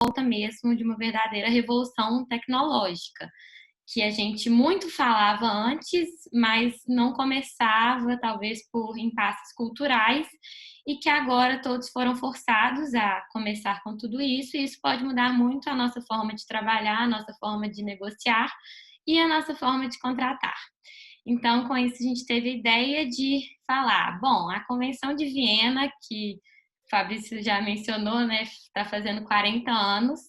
volta mesmo de uma verdadeira revolução tecnológica, que a gente muito falava antes, mas não começava, talvez por impasses culturais, e que agora todos foram forçados a começar com tudo isso, e isso pode mudar muito a nossa forma de trabalhar, a nossa forma de negociar e a nossa forma de contratar. Então, com isso, a gente teve a ideia de falar, bom, a Convenção de Viena, que o Fabrício já mencionou, né, está fazendo 40 anos,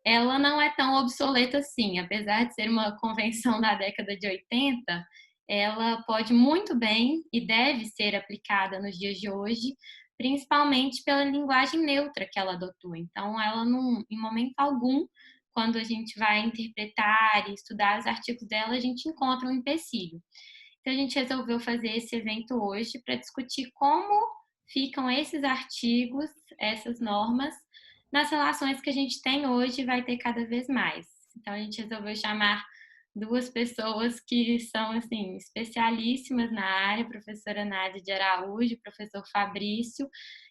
ela não é tão obsoleta assim. Apesar de ser uma convenção da década de 80, ela pode muito bem e deve ser aplicada nos dias de hoje, principalmente pela linguagem neutra que ela adotou. Então, ela não, em momento algum, quando a gente vai interpretar e estudar os artigos dela, a gente encontra um empecilho. Então, a gente resolveu fazer esse evento hoje para discutir como ficam esses artigos, essas normas, nas relações que a gente tem hoje e vai ter cada vez mais. Então, a gente resolveu chamar duas pessoas que são, assim, especialíssimas na área, a professora Nádia de Araújo e o professor Fabrício,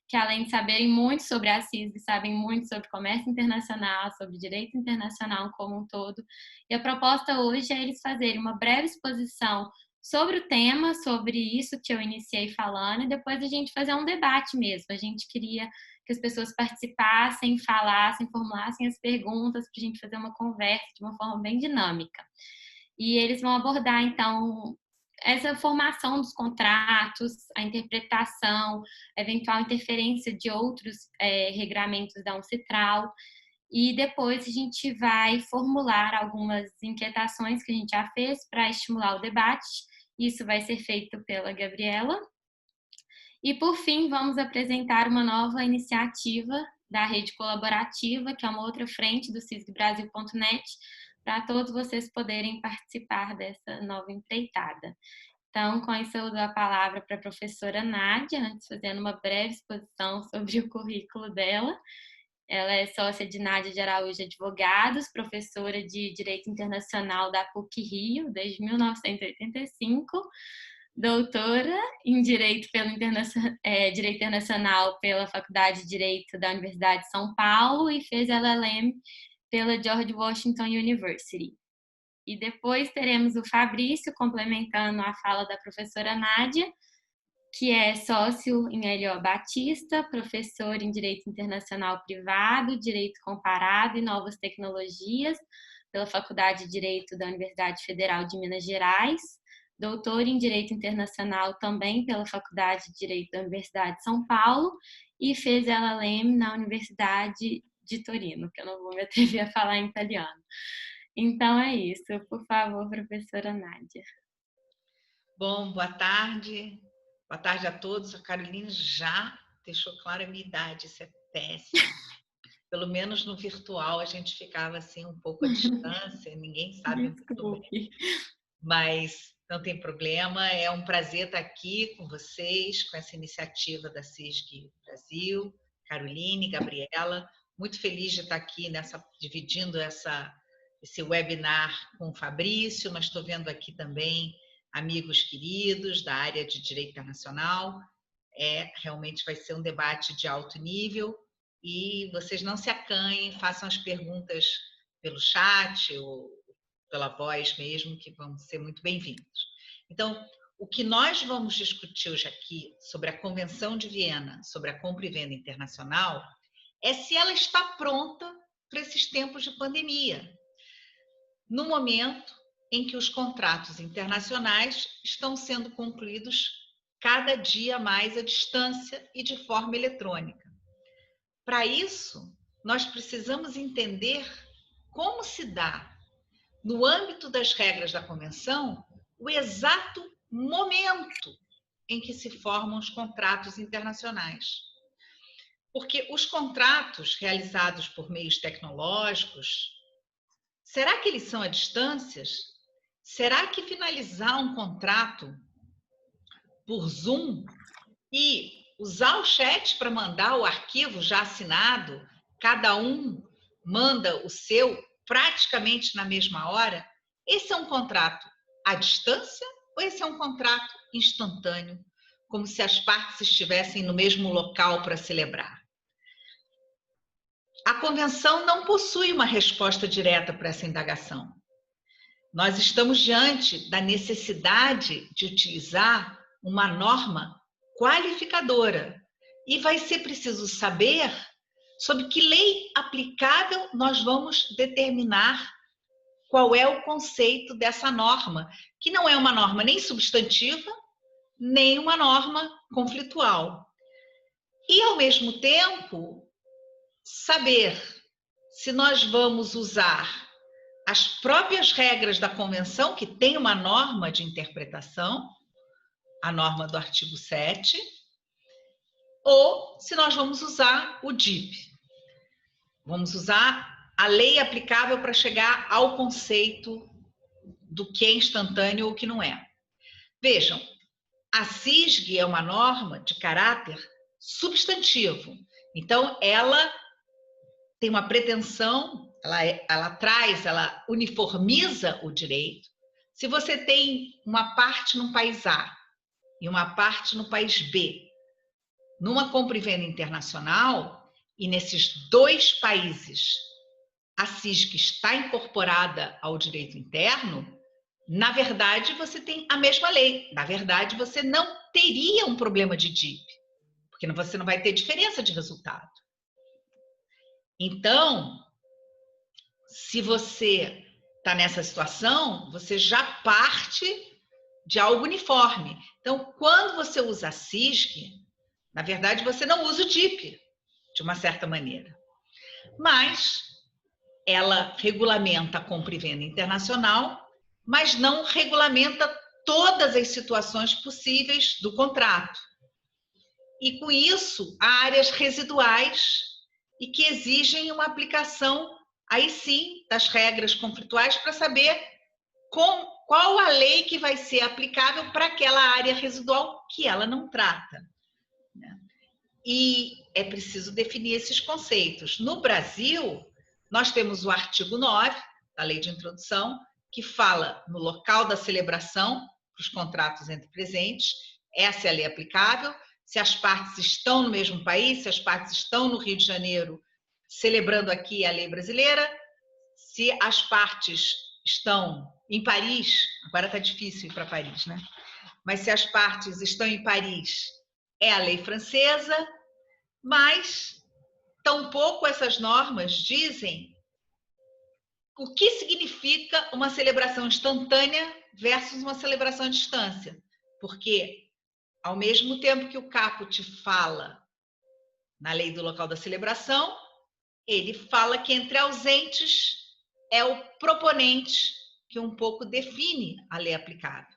que além de saberem muito sobre a CISG, sabem muito sobre comércio internacional, sobre direito internacional como um todo. E a proposta hoje é eles fazerem uma breve exposição sobre o tema, sobre isso que eu iniciei falando, e depois a gente fazer um debate mesmo. A gente queria que as pessoas participassem, falassem, formulassem as perguntas para a gente fazer uma conversa de uma forma bem dinâmica. E eles vão abordar, então, essa formação dos contratos, a interpretação, a eventual interferência de outros regramentos da Uncitral. E depois a gente vai formular algumas inquietações que a gente já fez para estimular o debate. Isso vai ser feito pela Gabriela. E, por fim, vamos apresentar uma nova iniciativa da rede colaborativa, que é uma outra frente do cisgbrasil.net, para todos vocês poderem participar dessa nova empreitada. Então, com isso, eu dou a palavra para a professora Nádia, antes fazendo uma breve exposição sobre o currículo dela. Ela é sócia de Nádia de Araújo Advogados, professora de Direito Internacional da PUC-Rio desde 1985, doutora em Direito Internacional pela Faculdade de Direito da Universidade de São Paulo e fez LLM pela George Washington University. E depois teremos o Fabrício complementando a fala da professora Nádia, que é sócio em L.O. Batista, professor em Direito Internacional Privado, Direito Comparado e Novas Tecnologias pela Faculdade de Direito da Universidade Federal de Minas Gerais, doutor em Direito Internacional também pela Faculdade de Direito da Universidade de São Paulo e fez LLM na Universidade de Torino, que eu não vou me atrever a falar em italiano. Então é isso. Por favor, professora Nádia. Bom, boa tarde. Boa tarde a todos. A Caroline já deixou clara a minha idade, isso é péssimo. Pelo menos no virtual a gente ficava assim um pouco à distância, ninguém sabe muito bem. Mas não tem problema, é um prazer estar aqui com vocês, com essa iniciativa da CISG Brasil, Caroline, Gabriela. Muito feliz de estar aqui dividindo esse webinar com o Fabrício, mas estou vendo aqui também amigos queridos da área de Direito Internacional. Realmente vai ser um debate de alto nível e vocês não se acanhem, façam as perguntas pelo chat ou pela voz mesmo, que vão ser muito bem-vindos. Então, o que nós vamos discutir hoje aqui sobre a Convenção de Viena, sobre a compra e venda internacional, é se ela está pronta para esses tempos de pandemia, no momento em que os contratos internacionais estão sendo concluídos cada dia mais à distância e de forma eletrônica. Para isso, nós precisamos entender como se dá, no âmbito das regras da Convenção, o exato momento em que se formam os contratos internacionais. Porque os contratos realizados por meios tecnológicos, será que eles são a distâncias? Será que finalizar um contrato por Zoom e usar o chat para mandar o arquivo já assinado, cada um manda o seu praticamente na mesma hora, esse é um contrato à distância ou esse é um contrato instantâneo, como se as partes estivessem no mesmo local para celebrar? a Convenção não possui uma resposta direta para essa indagação. Nós estamos diante da necessidade de utilizar uma norma qualificadora e vai ser preciso saber sobre que lei aplicável nós vamos determinar qual é o conceito dessa norma, que não é uma norma nem substantiva, nem uma norma conflitual. E, ao mesmo tempo, saber se nós vamos usar as próprias regras da Convenção, que tem uma norma de interpretação, a norma do artigo 7, ou se nós vamos usar o DIP. Vamos usar a lei aplicável para chegar ao conceito do que é instantâneo ou o que não é. Vejam, a CISG é uma norma de caráter substantivo. Então, ela tem uma pretensão, ela uniformiza o direito. Se você tem uma parte no país A e uma parte no país B, numa compra e venda internacional, e nesses dois países a CISG está incorporada ao direito interno, na verdade, você tem a mesma lei. Na verdade, você não teria um problema de DIP, porque você não vai ter diferença de resultado. Então, se você está nessa situação, você já parte de algo uniforme. Então, quando você usa a CISG, na verdade, você não usa o DIP, de uma certa maneira. Mas ela regulamenta a compra e venda internacional, mas não regulamenta todas as situações possíveis do contrato. E, com isso, há áreas residuais e que exigem uma aplicação, aí sim, das regras conflituais para saber qual a lei que vai ser aplicável para aquela área residual que ela não trata. E é preciso definir esses conceitos. No Brasil, nós temos o artigo 9 da Lei de Introdução, que fala no local da celebração para os contratos entre presentes. Essa é a lei aplicável. Se as partes estão no mesmo país, se as partes estão no Rio de Janeiro, celebrando aqui a lei brasileira. Se as partes estão em Paris, agora está difícil ir para Paris, né? Mas se as partes estão em Paris, é a lei francesa, mas tampouco essas normas dizem o que significa uma celebração instantânea versus uma celebração à distância. Porque, ao mesmo tempo que o caput fala na lei do local da celebração, ele fala que entre ausentes é o proponente que um pouco define a lei aplicável.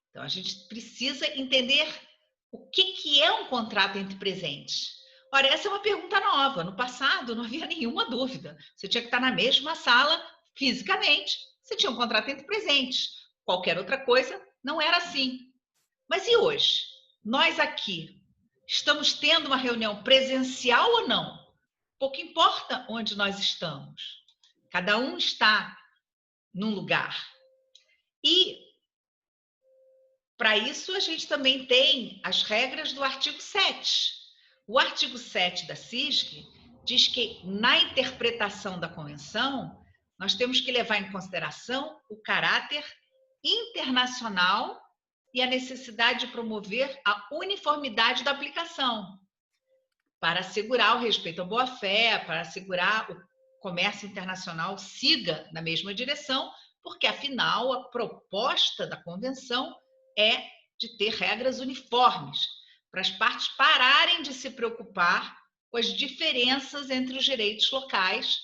Então, a gente precisa entender o que é um contrato entre presentes. Ora, essa é uma pergunta nova. No passado, não havia nenhuma dúvida. Você tinha que estar na mesma sala, fisicamente. Você tinha um contrato entre presentes. Qualquer outra coisa não era assim. Mas e hoje? Nós aqui estamos tendo uma reunião presencial ou não? Pouco importa onde nós estamos. Cada um está num lugar. E, para isso, a gente também tem as regras do artigo 7. O artigo 7 da CISG diz que, na interpretação da Convenção, nós temos que levar em consideração o caráter internacional e a necessidade de promover a uniformidade da aplicação, para assegurar o respeito à boa-fé, para assegurar o comércio internacional siga na mesma direção, porque, afinal, a proposta da Convenção é de ter regras uniformes, para as partes pararem de se preocupar com as diferenças entre os direitos locais,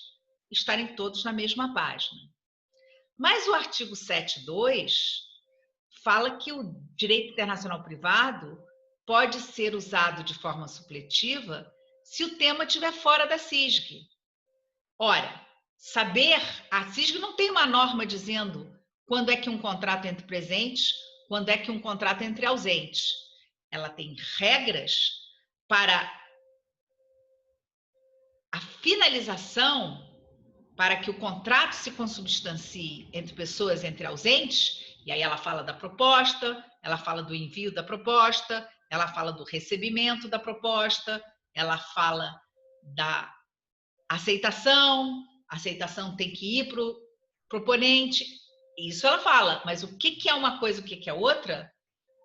estarem todos na mesma página. Mas o artigo 7.2 fala que o direito internacional privado pode ser usado de forma supletiva se o tema estiver fora da CISG. Ora, a CISG não tem uma norma dizendo quando é que um contrato é entre presentes, quando é que um contrato é entre ausentes. Ela tem regras para a finalização, para que o contrato se consubstancie entre pessoas entre ausentes, e aí ela fala da proposta, ela fala do envio da proposta, ela fala do recebimento da proposta, ela fala da a aceitação tem que ir para o proponente. Isso ela fala, mas o que é uma coisa e o que é outra,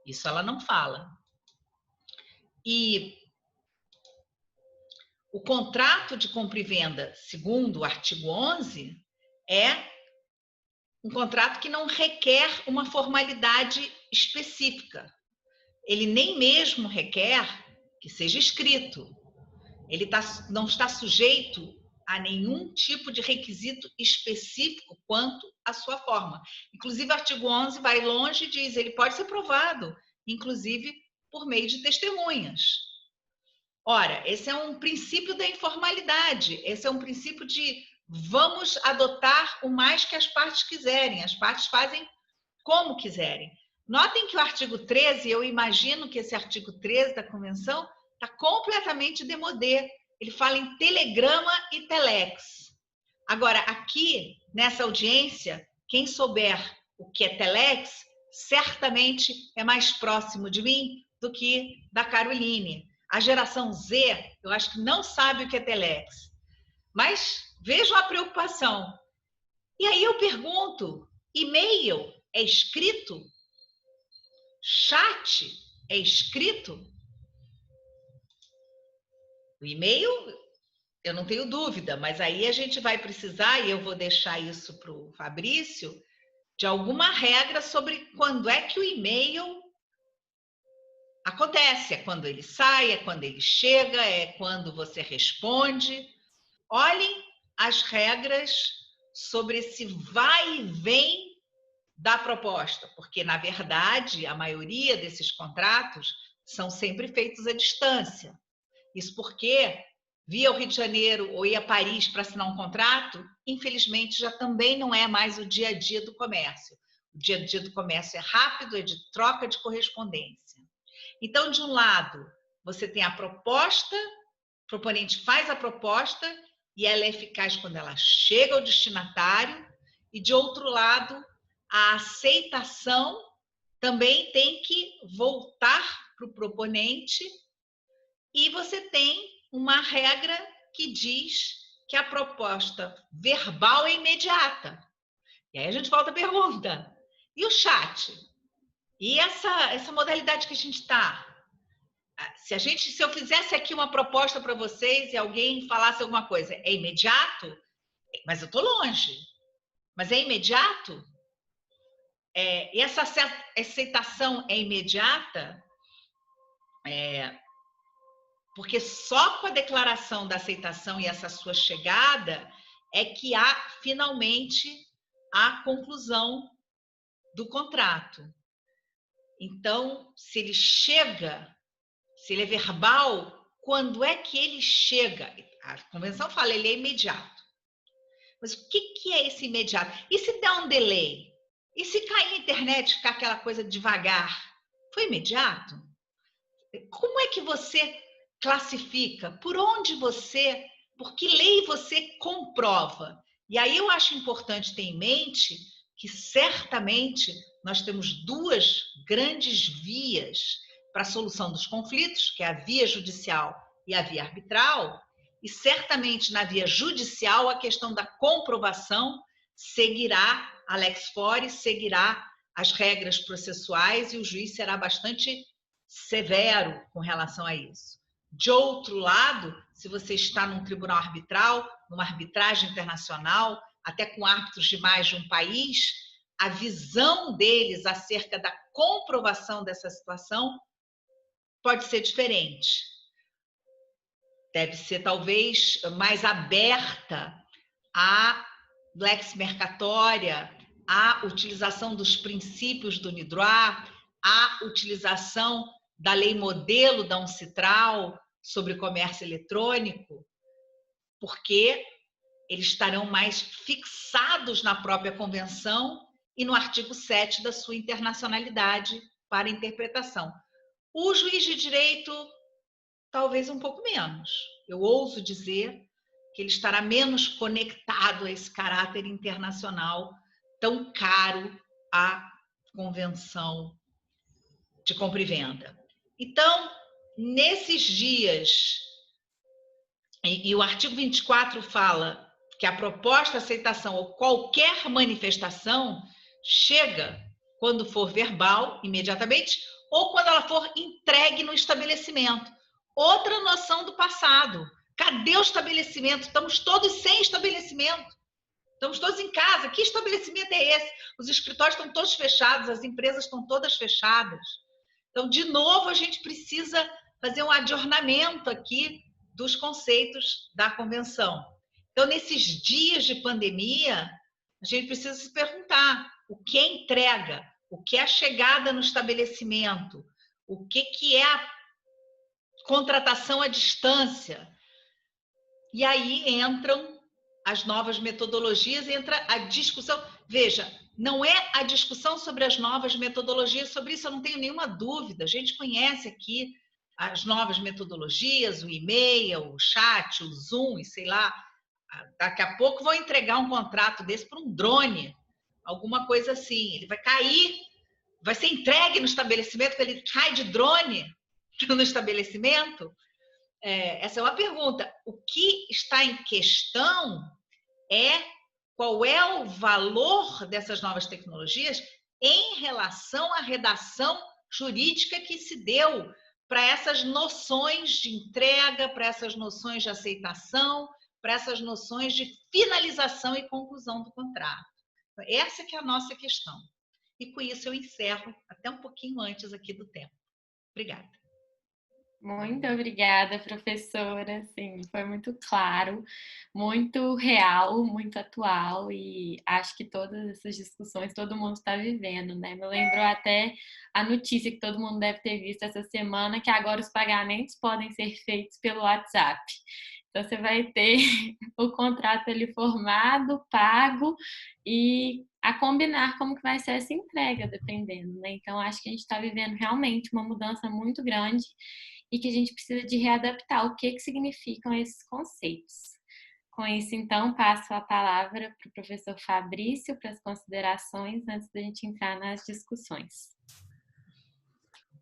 isso ela não fala. E o contrato de compra e venda, segundo o artigo 11, é um contrato que não requer uma formalidade específica. Ele nem mesmo requer que seja escrito. Ele não está sujeito a nenhum tipo de requisito específico quanto à sua forma. Inclusive, o artigo 11 vai longe e diz, ele pode ser provado, inclusive por meio de testemunhas. Ora, esse é um princípio da informalidade, esse é um princípio de vamos adotar o mais que as partes quiserem, as partes fazem como quiserem. Notem que o artigo 13, eu imagino que esse artigo 13 da Convenção está completamente démodé. Ele fala em telegrama e telex. Agora, aqui, nessa audiência, quem souber o que é telex, certamente é mais próximo de mim do que da Caroline. A geração Z, eu acho que não sabe o que é telex. Mas vejam a preocupação. E aí eu pergunto, e-mail é escrito? Chat é escrito? O e-mail, eu não tenho dúvida, mas aí a gente vai precisar, e eu vou deixar isso para o Fabrício, de alguma regra sobre quando é que o e-mail acontece. É quando ele sai, é quando ele chega, é quando você responde. Olhem as regras sobre esse vai e vem da proposta, porque, na verdade, a maioria desses contratos são sempre feitos à distância. Isso porque vir ao Rio de Janeiro ou ir a Paris para assinar um contrato, infelizmente, já também não é mais o dia a dia do comércio. O dia a dia do comércio é rápido, é de troca de correspondência. Então, de um lado, você tem a proposta, o proponente faz a proposta e ela é eficaz quando ela chega ao destinatário, e, de outro lado, a aceitação também tem que voltar para o proponente, e você tem uma regra que diz que a proposta verbal é imediata. E aí a gente volta à pergunta. E o chat? E essa modalidade que a gente está? Se eu fizesse aqui uma proposta para vocês e alguém falasse alguma coisa, é imediato? Mas eu estou longe. Mas é imediato? E essa aceitação é imediata? Porque só com a declaração da aceitação e essa sua chegada é que há finalmente a conclusão do contrato. Então, se ele chega, se ele é verbal, quando é que ele chega? A convenção fala, ele é imediato. Mas o que é esse imediato? E se der um delay? E se cair a internet, ficar aquela coisa devagar? Foi imediato? Como é que você classifica? Por que lei você comprova? E aí eu acho importante ter em mente que certamente nós temos duas grandes vias para a solução dos conflitos, que é a via judicial e a via arbitral, e certamente na via judicial a questão da comprovação seguirá a lex fori, seguirá as regras processuais, e o juiz será bastante severo com relação a isso. De outro lado, se você está num tribunal arbitral, numa arbitragem internacional, até com árbitros de mais de um país, a visão deles acerca da comprovação dessa situação pode ser diferente. Deve ser talvez mais aberta à lex mercatória, à utilização dos princípios do NIDROIT, à utilização da lei modelo da UNCITRAL sobre comércio eletrônico, porque eles estarão mais fixados na própria convenção e no artigo 7 da sua internacionalidade para interpretação. O juiz de direito, talvez um pouco menos. Eu ouso dizer que ele estará menos conectado a esse caráter internacional tão caro à convenção de compra e venda. Então, nesses dias E o artigo 24 fala que a proposta, aceitação ou qualquer manifestação chega quando for verbal, imediatamente, ou quando ela for entregue no estabelecimento. Outra noção do passado. Cadê o estabelecimento? Estamos todos sem estabelecimento. Estamos todos em casa. Que estabelecimento é esse? Os escritórios estão todos fechados, as empresas estão todas fechadas. Então, de novo, a gente precisa fazer um adornamento aqui dos conceitos da convenção. Então, nesses dias de pandemia, a gente precisa se perguntar o que é entrega, o que é a chegada no estabelecimento, o que é a contratação à distância. E aí entram as novas metodologias, entra a discussão. Veja, não é a discussão sobre as novas metodologias, sobre isso eu não tenho nenhuma dúvida. A gente conhece aqui as novas metodologias, o e-mail, o chat, o Zoom, e sei lá. Daqui a pouco vão entregar um contrato desse para um drone, alguma coisa assim. Ele vai cair, vai ser entregue no estabelecimento, ele cai de drone no estabelecimento. Essa é uma pergunta. O que está em questão é qual é o valor dessas novas tecnologias em relação à redação jurídica que se deu para essas noções de entrega, para essas noções de aceitação, para essas noções de finalização e conclusão do contrato. Essa que é a nossa questão. E com isso eu encerro até um pouquinho antes aqui do tempo. Obrigada. Muito obrigada, professora. Sim, foi muito claro, muito real, muito atual e acho que todas essas discussões todo mundo está vivendo, né? Me lembrou até a notícia que todo mundo deve ter visto essa semana, que agora os pagamentos podem ser feitos pelo WhatsApp. Então, você vai ter o contrato ali formado, pago e a combinar como que vai ser essa entrega, dependendo, né? Então, acho que a gente está vivendo realmente uma mudança muito grande e que a gente precisa de readaptar o que significam esses conceitos. Com isso, então, passo a palavra para o professor Fabrício para as considerações antes da gente entrar nas discussões.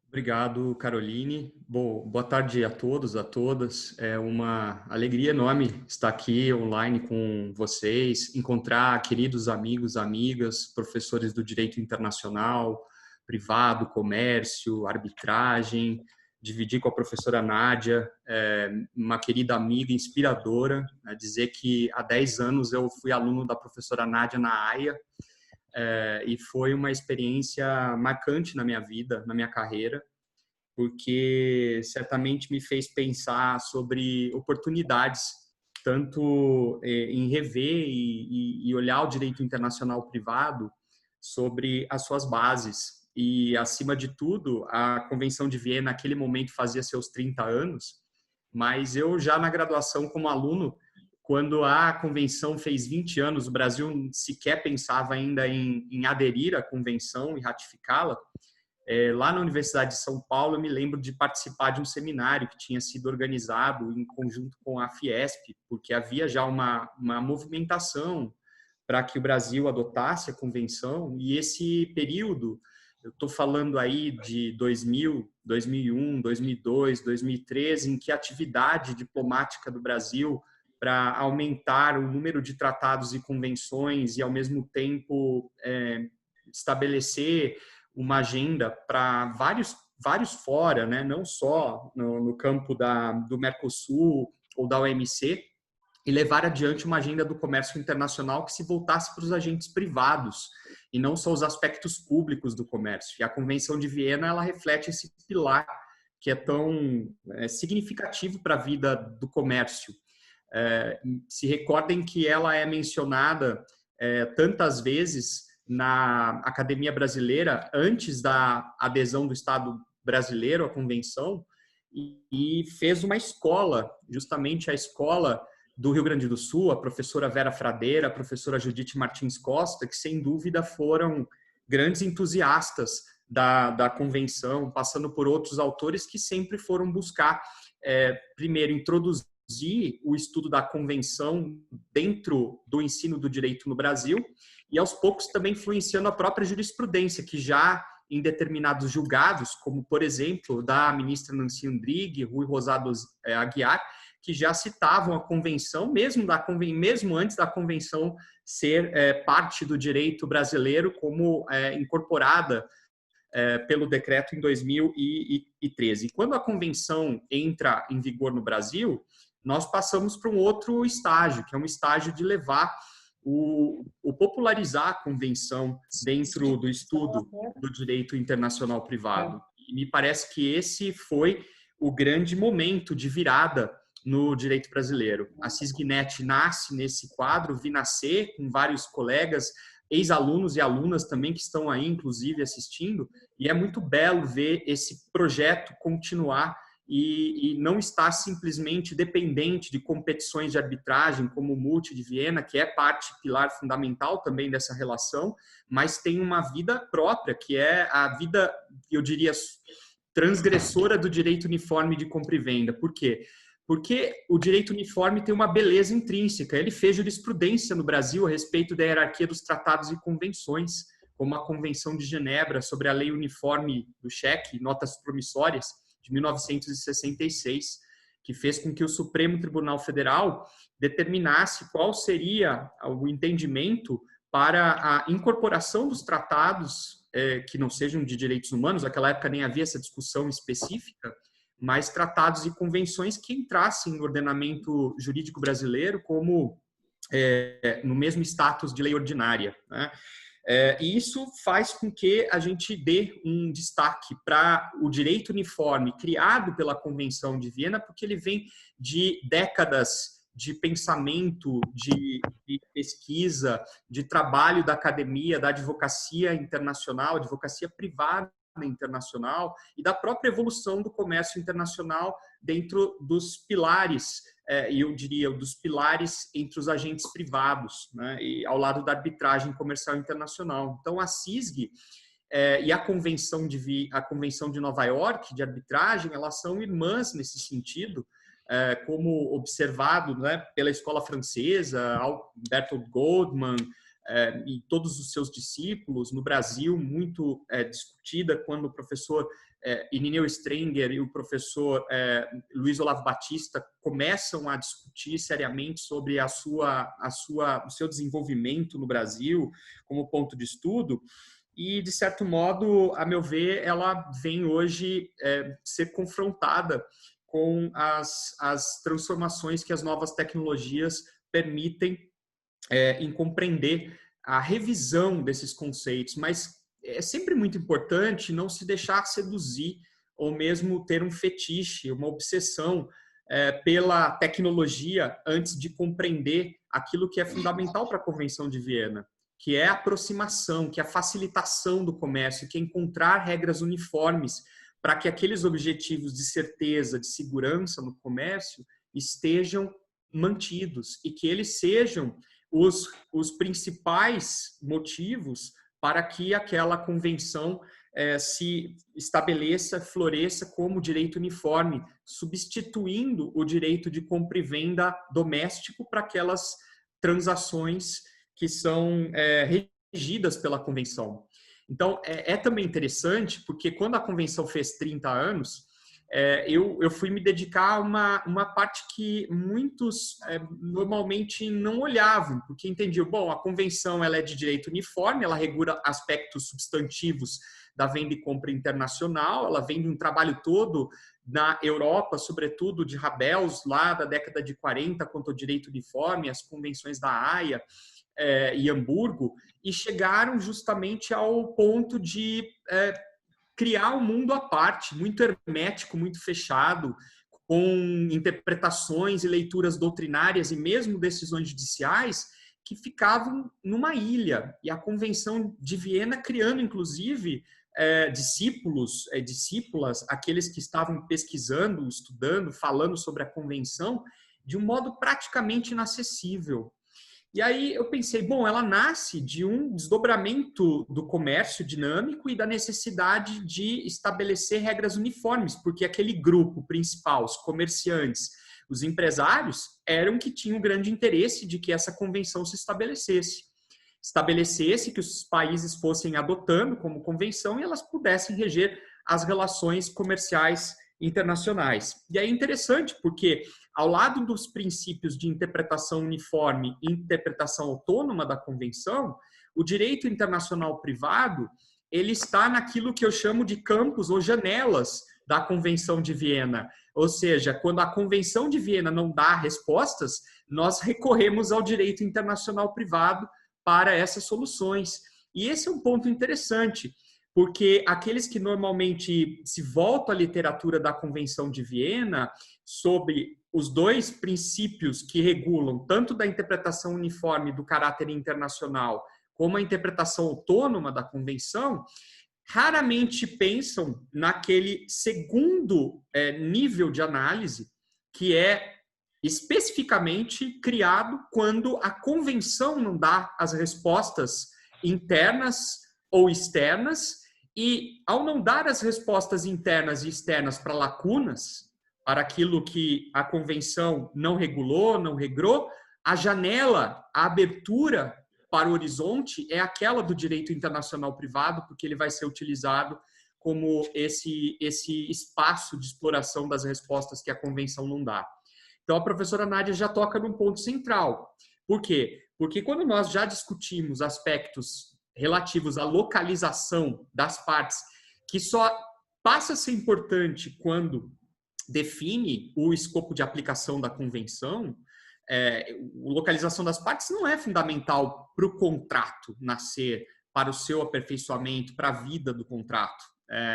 Obrigado, Caroline. Bom, boa tarde a todos, a todas. É uma alegria enorme estar aqui online com vocês, encontrar queridos amigos, amigas, professores do direito internacional, privado, comércio, arbitragem, dividir com a professora Nádia, uma querida amiga inspiradora, né, dizer que há 10 anos eu fui aluno da professora Nádia na AIA, e foi uma experiência marcante na minha vida, na minha carreira, porque certamente me fez pensar sobre oportunidades, tanto em rever e olhar o direito internacional privado sobre as suas bases. E, acima de tudo, a Convenção de Viena, naquele momento, fazia seus 30 anos, mas eu já na graduação como aluno, quando a convenção fez 20 anos, o Brasil sequer pensava ainda em aderir à convenção e ratificá-la. Lá na Universidade de São Paulo, eu me lembro de participar de um seminário que tinha sido organizado em conjunto com a Fiesp, porque havia já uma movimentação para que o Brasil adotasse a convenção, e esse período, eu estou falando aí de 2000, 2001, 2002, 2013, em que a atividade diplomática do Brasil para aumentar o número de tratados e convenções e, ao mesmo tempo, estabelecer uma agenda para vários fora, né? Não só no campo do Mercosul ou da OMC, e levar adiante uma agenda do comércio internacional que se voltasse para os agentes privados e não só os aspectos públicos do comércio. E a Convenção de Viena, ela reflete esse pilar que é tão significativo para a vida do comércio. Se recordem que ela é mencionada tantas vezes na Academia Brasileira antes da adesão do Estado brasileiro à Convenção, e fez uma escola, justamente a escola do Rio Grande do Sul, a professora Vera Fradeira, a professora Judite Martins Costa, que sem dúvida foram grandes entusiastas da Convenção, passando por outros autores que sempre foram buscar, primeiro, introduzir o estudo da Convenção dentro do ensino do direito no Brasil e, aos poucos, também influenciando a própria jurisprudência, que já em determinados julgados, como, por exemplo, da ministra Nancy Andrighi, Rui Rosado Aguiar, que já citavam a convenção, mesmo antes da convenção ser parte do direito brasileiro, como incorporada pelo decreto em 2013. E quando a convenção entra em vigor no Brasil, nós passamos para um outro estágio, que é um estágio de levar o popularizar a convenção dentro do estudo do direito internacional privado. E me parece que esse foi o grande momento de virada no direito brasileiro. A Cisgnet nasce nesse quadro, vi nascer com vários colegas, ex-alunos e alunas também que estão aí, inclusive, assistindo, e é muito belo ver esse projeto continuar e não estar simplesmente dependente de competições de arbitragem, como o Multi de Viena, que é parte pilar fundamental também dessa relação, mas tem uma vida própria, que é a vida, eu diria, transgressora do direito uniforme de compra e venda. Por quê? Porque o direito uniforme tem uma beleza intrínseca. Ele fez jurisprudência no Brasil a respeito da hierarquia dos tratados e convenções, como a Convenção de Genebra sobre a Lei Uniforme do Cheque, Notas Promissórias, de 1966, que fez com que o Supremo Tribunal Federal determinasse qual seria o entendimento para a incorporação dos tratados que não sejam de direitos humanos. Naquela época nem havia essa discussão específica, mas tratados e convenções que entrassem no ordenamento jurídico brasileiro como no mesmo status de lei ordinária, né? E isso faz com que a gente dê um destaque para o direito uniforme criado pela Convenção de Viena, porque ele vem de décadas de pensamento, de pesquisa, de trabalho da academia, da advocacia internacional, advocacia privada internacional e da própria evolução do comércio internacional dentro dos pilares, e eu diria, dos pilares entre os agentes privados, né, e ao lado da arbitragem comercial internacional. Então, a CISG e a Convenção de Nova York de arbitragem, elas são irmãs nesse sentido, como observado, né, pela escola francesa, Bertolt Goldman, e todos os seus discípulos, no Brasil, muito discutida quando o professor Irineu Strenger e o professor Luiz Olavo Batista começam a discutir seriamente sobre o seu desenvolvimento no Brasil como ponto de estudo. E, de certo modo, a meu ver, ela vem hoje ser confrontada com as transformações que as novas tecnologias permitem em compreender a revisão desses conceitos, mas é sempre muito importante não se deixar seduzir ou mesmo ter um fetiche, uma obsessão pela tecnologia antes de compreender aquilo que é fundamental para a Convenção de Viena, que é a aproximação, que é a facilitação do comércio, que é encontrar regras uniformes para que aqueles objetivos de certeza, de segurança no comércio estejam mantidos e que eles sejam os principais motivos para que aquela convenção se estabeleça, floresça como direito uniforme, substituindo o direito de compra e venda doméstico para aquelas transações que são regidas pela convenção. Então, é também interessante, porque quando a convenção fez 30 anos, eu fui me dedicar a uma parte que muitos normalmente não olhavam, porque entendiam, bom, a convenção ela é de direito uniforme, ela regula aspectos substantivos da venda e compra internacional, ela vem de um trabalho todo na Europa, sobretudo de Rabelais, lá da década de 40, quanto ao direito uniforme, as convenções da Haia e Hamburgo, e chegaram justamente ao ponto de criar um mundo à parte, muito hermético, muito fechado, com interpretações e leituras doutrinárias e mesmo decisões judiciais que ficavam numa ilha. E a Convenção de Viena criando, inclusive, discípulas, aqueles que estavam pesquisando, estudando, falando sobre a Convenção, de um modo praticamente inacessível. E aí eu pensei, bom, ela nasce de um desdobramento do comércio dinâmico e da necessidade de estabelecer regras uniformes, porque aquele grupo principal, os comerciantes, os empresários, eram que tinham grande interesse de que essa convenção se estabelecesse, que os países fossem adotando como convenção e elas pudessem reger as relações comerciais internacionais. E é interessante porque ao lado dos princípios de interpretação uniforme e interpretação autônoma da Convenção, o direito internacional privado, ele está naquilo que eu chamo de campos ou janelas da Convenção de Viena. Ou seja, quando a Convenção de Viena não dá respostas, nós recorremos ao direito internacional privado para essas soluções. E esse é um ponto interessante, porque aqueles que normalmente se voltam à literatura da Convenção de Viena sobre os dois princípios que regulam tanto da interpretação uniforme do caráter internacional como a interpretação autônoma da Convenção, raramente pensam naquele segundo nível de análise, que é especificamente criado quando a Convenção não dá as respostas internas ou externas, e ao não dar as respostas internas e externas para lacunas, para aquilo que a Convenção não regulou, não regrou, a janela, a abertura para o horizonte é aquela do direito internacional privado, porque ele vai ser utilizado como esse espaço de exploração das respostas que a Convenção não dá. Então, a professora Nádia já toca num ponto central. Por quê? Porque quando nós já discutimos aspectos relativos à localização das partes, que só passa a ser importante quando define o escopo de aplicação da Convenção, localização das partes não é fundamental para o contrato nascer, para o seu aperfeiçoamento, para a vida do contrato.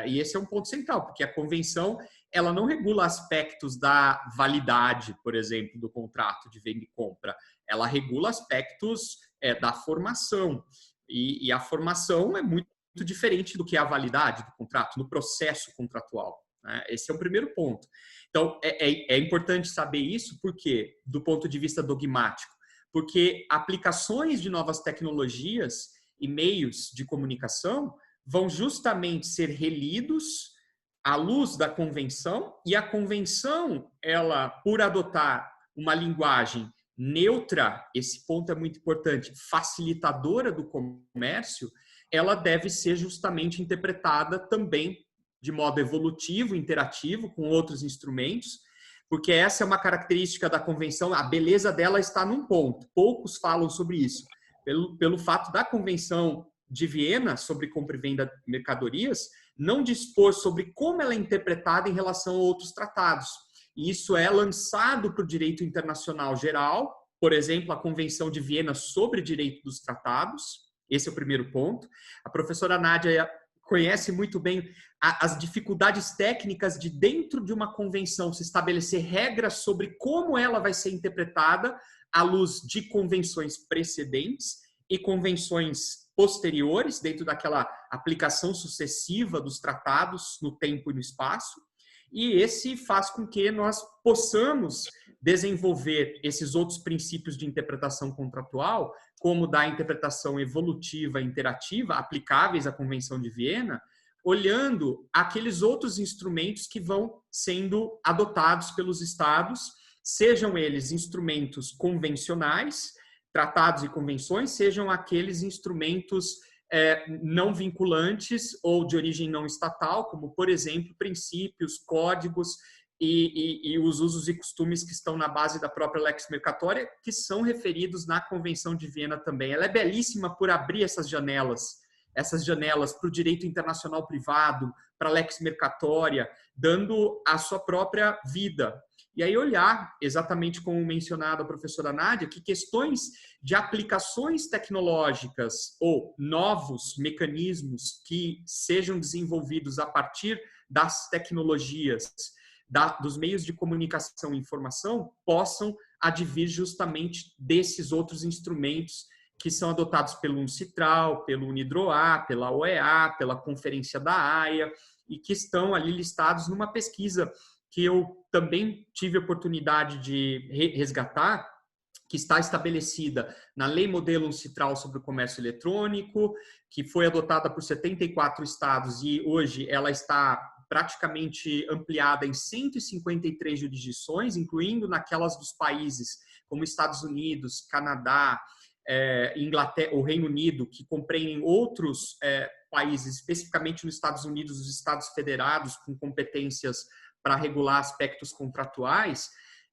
E esse é um ponto central, porque a Convenção ela não regula aspectos da validade, por exemplo, do contrato de venda e compra. Ela regula aspectos da formação. E a formação é muito diferente do que a validade do contrato, no processo contratual. Esse é o primeiro ponto. Então, é importante saber isso, porque, do ponto de vista dogmático, porque aplicações de novas tecnologias e meios de comunicação vão justamente ser relidos à luz da Convenção, e a Convenção, ela, por adotar uma linguagem neutra, esse ponto é muito importante, facilitadora do comércio, ela deve ser justamente interpretada também de modo evolutivo, interativo, com outros instrumentos, porque essa é uma característica da Convenção, a beleza dela está num ponto, poucos falam sobre isso, pelo fato da Convenção de Viena sobre compra e venda de mercadorias não dispor sobre como ela é interpretada em relação a outros tratados. E isso é lançado para o direito internacional geral, por exemplo, a Convenção de Viena sobre direito dos tratados, esse é o primeiro ponto. A professora Nádia conhece muito bem as dificuldades técnicas de dentro de uma convenção se estabelecer regras sobre como ela vai ser interpretada à luz de convenções precedentes e convenções posteriores, dentro daquela aplicação sucessiva dos tratados no tempo e no espaço. E esse faz com que nós possamos desenvolver esses outros princípios de interpretação contratual, como da interpretação evolutiva e interativa, aplicáveis à Convenção de Viena, olhando aqueles outros instrumentos que vão sendo adotados pelos Estados, sejam eles instrumentos convencionais, tratados e convenções, sejam aqueles instrumentos não vinculantes ou de origem não estatal, como, por exemplo, princípios, códigos e os usos e costumes que estão na base da própria Lex Mercatoria, que são referidos na Convenção de Viena também. Ela é belíssima por abrir essas janelas para o direito internacional privado, para a Lex Mercatoria, dando a sua própria vida. E aí olhar, exatamente como mencionado a professora Nádia, que questões de aplicações tecnológicas ou novos mecanismos que sejam desenvolvidos a partir das tecnologias, dos meios de comunicação e informação, possam advir justamente desses outros instrumentos que são adotados pelo UNCITRAL, pelo UNIDROA, pela OEA, pela Conferência da Haia, e que estão ali listados numa pesquisa que eu também tive a oportunidade de resgatar, que está estabelecida na Lei Modelo UNCITRAL sobre o Comércio Eletrônico, que foi adotada por 74 estados e hoje ela está praticamente ampliada em 153 jurisdições, incluindo naquelas dos países como Estados Unidos, Canadá, Inglaterra, o Reino Unido, que compreendem outros países, especificamente nos Estados Unidos, os Estados Federados, com competências para regular aspectos contratuais.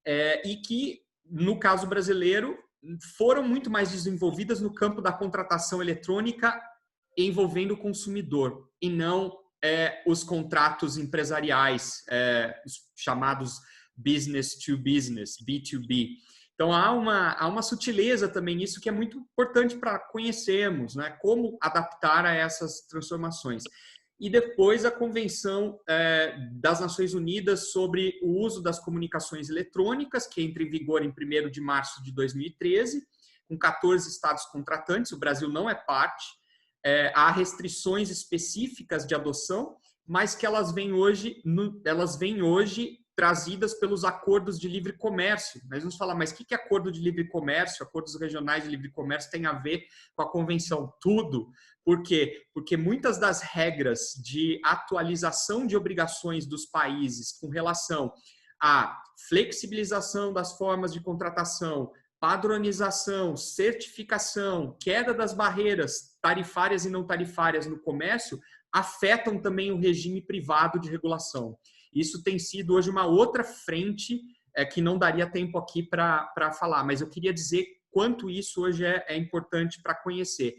e que, no caso brasileiro, foram muito mais desenvolvidas no campo da contratação eletrônica envolvendo o consumidor e não os contratos empresariais, os chamados business to business, B2B. Então, há uma sutileza também nisso que é muito importante para conhecermos, né, como adaptar a essas transformações. E depois a Convenção das Nações Unidas sobre o uso das comunicações eletrônicas, que entra em vigor em 1º de março de 2013, com 14 estados contratantes, o Brasil não é parte. Há restrições específicas de adoção, mas que elas vêm hoje trazidas pelos acordos de livre comércio. Nós vamos falar, mas o que é acordo de livre comércio? Acordos regionais de livre comércio tem a ver com a convenção? Tudo. Por quê? Porque muitas das regras de atualização de obrigações dos países com relação à flexibilização das formas de contratação, padronização, certificação, queda das barreiras tarifárias e não tarifárias no comércio, afetam também o regime privado de regulação. Isso tem sido hoje uma outra frente que não daria tempo aqui para falar, mas eu queria dizer quanto isso hoje é importante para conhecer.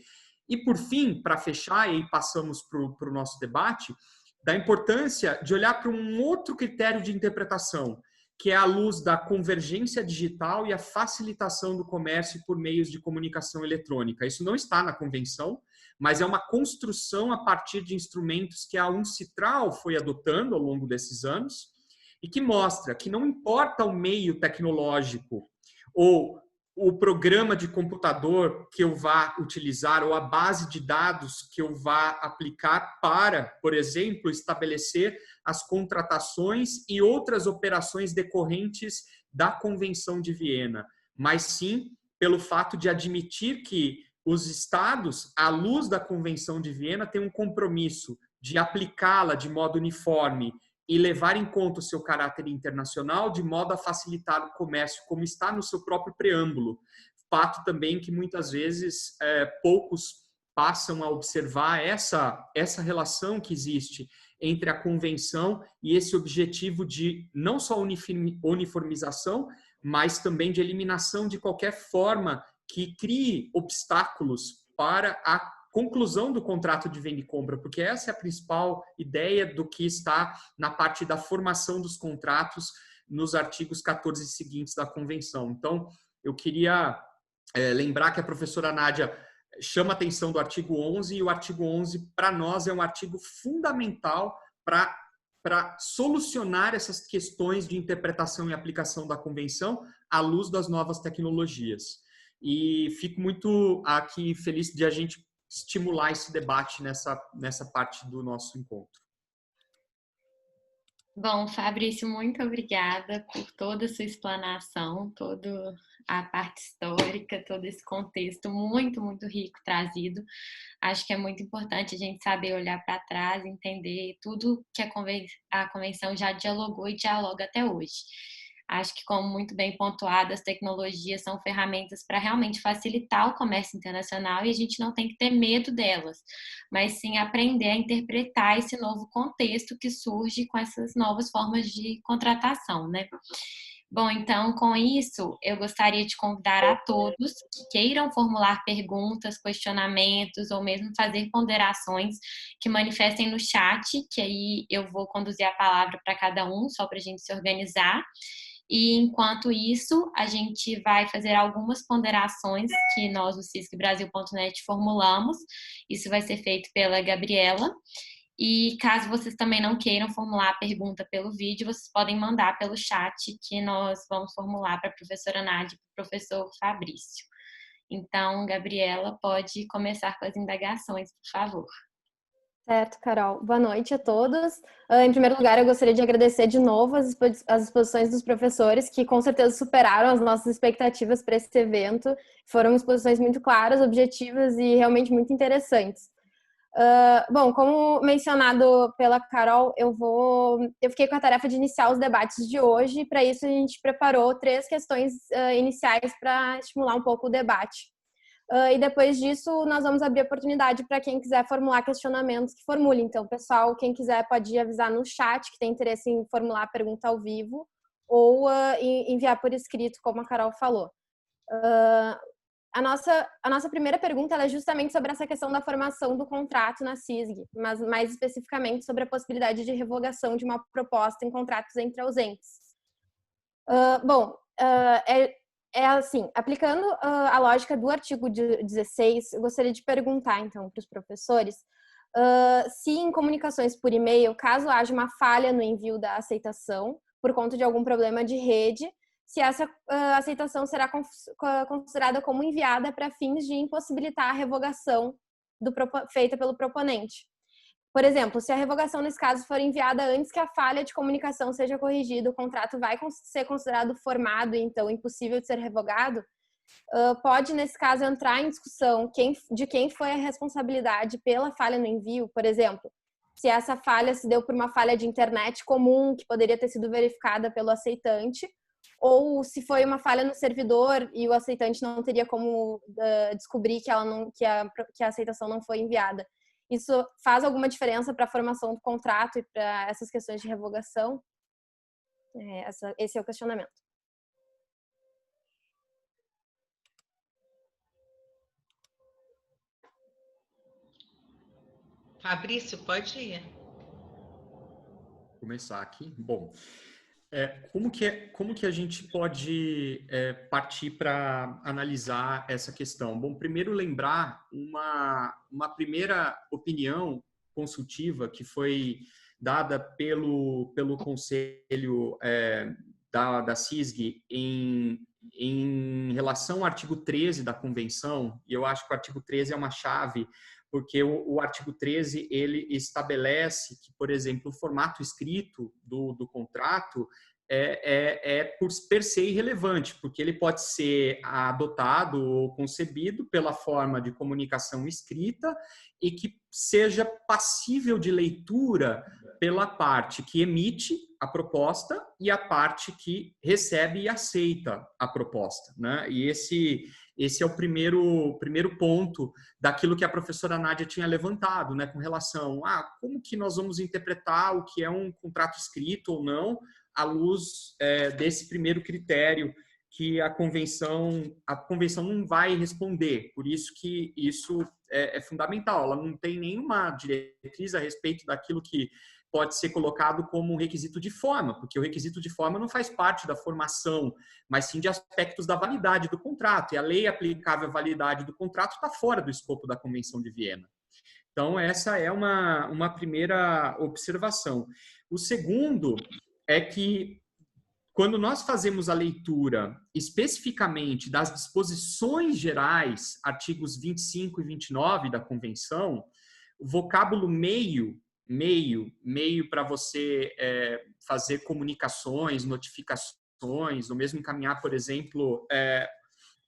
E, por fim, para fechar, e aí passamos para o nosso debate, da importância de olhar para um outro critério de interpretação, que é a luz da convergência digital e a facilitação do comércio por meios de comunicação eletrônica. Isso não está na convenção, mas é uma construção a partir de instrumentos que a UNCITRAL foi adotando ao longo desses anos e que mostra que não importa o meio tecnológico ou o programa de computador que eu vá utilizar ou a base de dados que eu vá aplicar para, por exemplo, estabelecer as contratações e outras operações decorrentes da Convenção de Viena, mas sim pelo fato de admitir que os estados, à luz da Convenção de Viena, têm um compromisso de aplicá-la de modo uniforme e levar em conta o seu caráter internacional de modo a facilitar o comércio, como está no seu próprio preâmbulo. Fato também que muitas vezes poucos passam a observar essa relação que existe entre a convenção e esse objetivo de não só uniformização, mas também de eliminação de qualquer forma que crie obstáculos para a conclusão do contrato de venda e compra, porque essa é a principal ideia do que está na parte da formação dos contratos nos artigos 14 seguintes da convenção. Então, eu queria lembrar que a professora Nádia chama a atenção do artigo 11, e o artigo 11, para nós, é um artigo fundamental para solucionar essas questões de interpretação e aplicação da convenção à luz das novas tecnologias. E fico muito aqui feliz de a gente estimular esse debate nessa parte do nosso encontro. Bom, Fabrício, muito obrigada por toda a sua explanação, toda a parte histórica, todo esse contexto muito, muito rico trazido. Acho que é muito importante a gente saber olhar para trás, entender tudo que a Convenção já dialogou e dialoga até hoje. Acho que, como muito bem pontuado, as tecnologias são ferramentas para realmente facilitar o comércio internacional e a gente não tem que ter medo delas, mas sim aprender a interpretar esse novo contexto que surge com essas novas formas de contratação, né? Bom, então, com isso, eu gostaria de convidar a todos que queiram formular perguntas, questionamentos ou mesmo fazer ponderações que manifestem no chat, que aí eu vou conduzir a palavra para cada um, só para a gente se organizar. E, enquanto isso, a gente vai fazer algumas ponderações que nós, do ciscbrasil.net, formulamos. Isso vai ser feito pela Gabriela. E, caso vocês também não queiram formular a pergunta pelo vídeo, vocês podem mandar pelo chat, que nós vamos formular para a professora Nádia e para o professor Fabrício. Então, Gabriela, pode começar com as indagações, por favor. Certo, Carol. Boa noite a todos. Em primeiro lugar, eu gostaria de agradecer de novo as exposições dos professores, que com certeza superaram as nossas expectativas para esse evento. Foram exposições muito claras, objetivas e realmente muito interessantes. Bom, como mencionado pela Carol, eu fiquei com a tarefa de iniciar os debates de hoje. Para isso, a gente preparou 3 questões iniciais para estimular um pouco o debate. E depois disso, nós vamos abrir a oportunidade para quem quiser formular questionamentos, que formule. Então, pessoal, quem quiser pode avisar no chat que tem interesse em formular a pergunta ao vivo, ou enviar por escrito, como a Carol falou. A nossa primeira pergunta ela é justamente sobre essa questão da formação do contrato na CISG, mas mais especificamente sobre a possibilidade de revogação de uma proposta em contratos entre ausentes. É assim, aplicando a lógica do artigo 16, eu gostaria de perguntar, então, para os professores, se em comunicações por e-mail, caso haja uma falha no envio da aceitação, por conta de algum problema de rede, se essa aceitação será considerada como enviada para fins de impossibilitar a revogação feita pelo proponente. Por exemplo, se a revogação nesse caso for enviada antes que a falha de comunicação seja corrigida, o contrato vai ser considerado formado e então impossível de ser revogado, pode, nesse caso, entrar em discussão de quem foi a responsabilidade pela falha no envio, por exemplo, se essa falha se deu por uma falha de internet comum, que poderia ter sido verificada pelo aceitante, ou se foi uma falha no servidor e o aceitante não teria como descobrir que a aceitação não foi enviada. Isso faz alguma diferença para a formação do contrato e para essas questões de revogação? Esse é o questionamento. Fabrício, pode ir. Vou começar aqui. Bom, como que a gente pode partir para analisar essa questão? Bom, primeiro lembrar uma primeira opinião consultiva que foi dada pelo Conselho da CISG em relação ao artigo 13 da Convenção, e eu acho que o artigo 13 é uma chave, porque o artigo 13, ele estabelece que, por exemplo, o formato escrito do contrato por per se irrelevante, porque ele pode ser adotado ou concebido pela forma de comunicação escrita e que seja passível de leitura pela parte que emite a proposta e a parte que recebe e aceita a proposta, né? E esse é o primeiro ponto daquilo que a professora Nádia tinha levantado, né, com relação a como que nós vamos interpretar o que é um contrato escrito ou não, à luz desse primeiro critério que a convenção não vai responder. Por isso que isso é fundamental. Ela não tem nenhuma diretriz a respeito daquilo que pode ser colocado como um requisito de forma, porque o requisito de forma não faz parte da formação, mas sim de aspectos da validade do contrato. E a lei aplicável à validade do contrato está fora do escopo da Convenção de Viena. Então, essa é uma primeira observação. O segundo é que, quando nós fazemos a leitura especificamente das disposições gerais, artigos 25 e 29 da Convenção, o vocábulo meio para você fazer comunicações, notificações, ou mesmo encaminhar, por exemplo,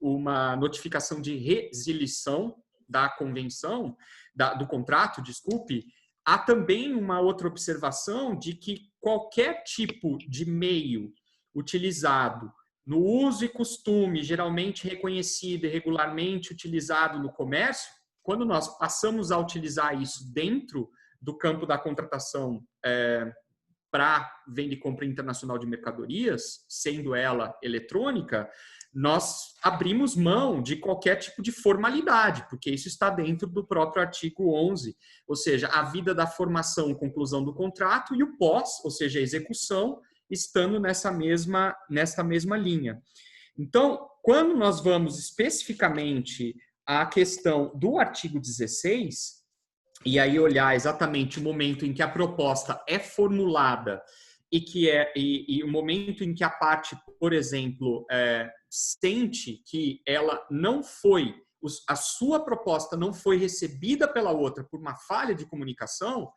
uma notificação de resilição da convenção, do contrato, desculpe. Há também uma outra observação de que qualquer tipo de meio utilizado no uso e costume, geralmente reconhecido e regularmente utilizado no comércio, quando nós passamos a utilizar isso dentro do campo da contratação para venda e compra internacional de mercadorias, sendo ela eletrônica, nós abrimos mão de qualquer tipo de formalidade, porque isso está dentro do próprio artigo 11, ou seja, a vida da formação, conclusão do contrato, e o pós, ou seja, a execução, estando nessa mesma linha. Então, quando nós vamos especificamente à questão do artigo 16, e aí olhar exatamente o momento em que a proposta é formulada e o momento em que a parte, por exemplo, sente que ela não foi, a sua proposta não foi recebida pela outra por uma falha de comunicação,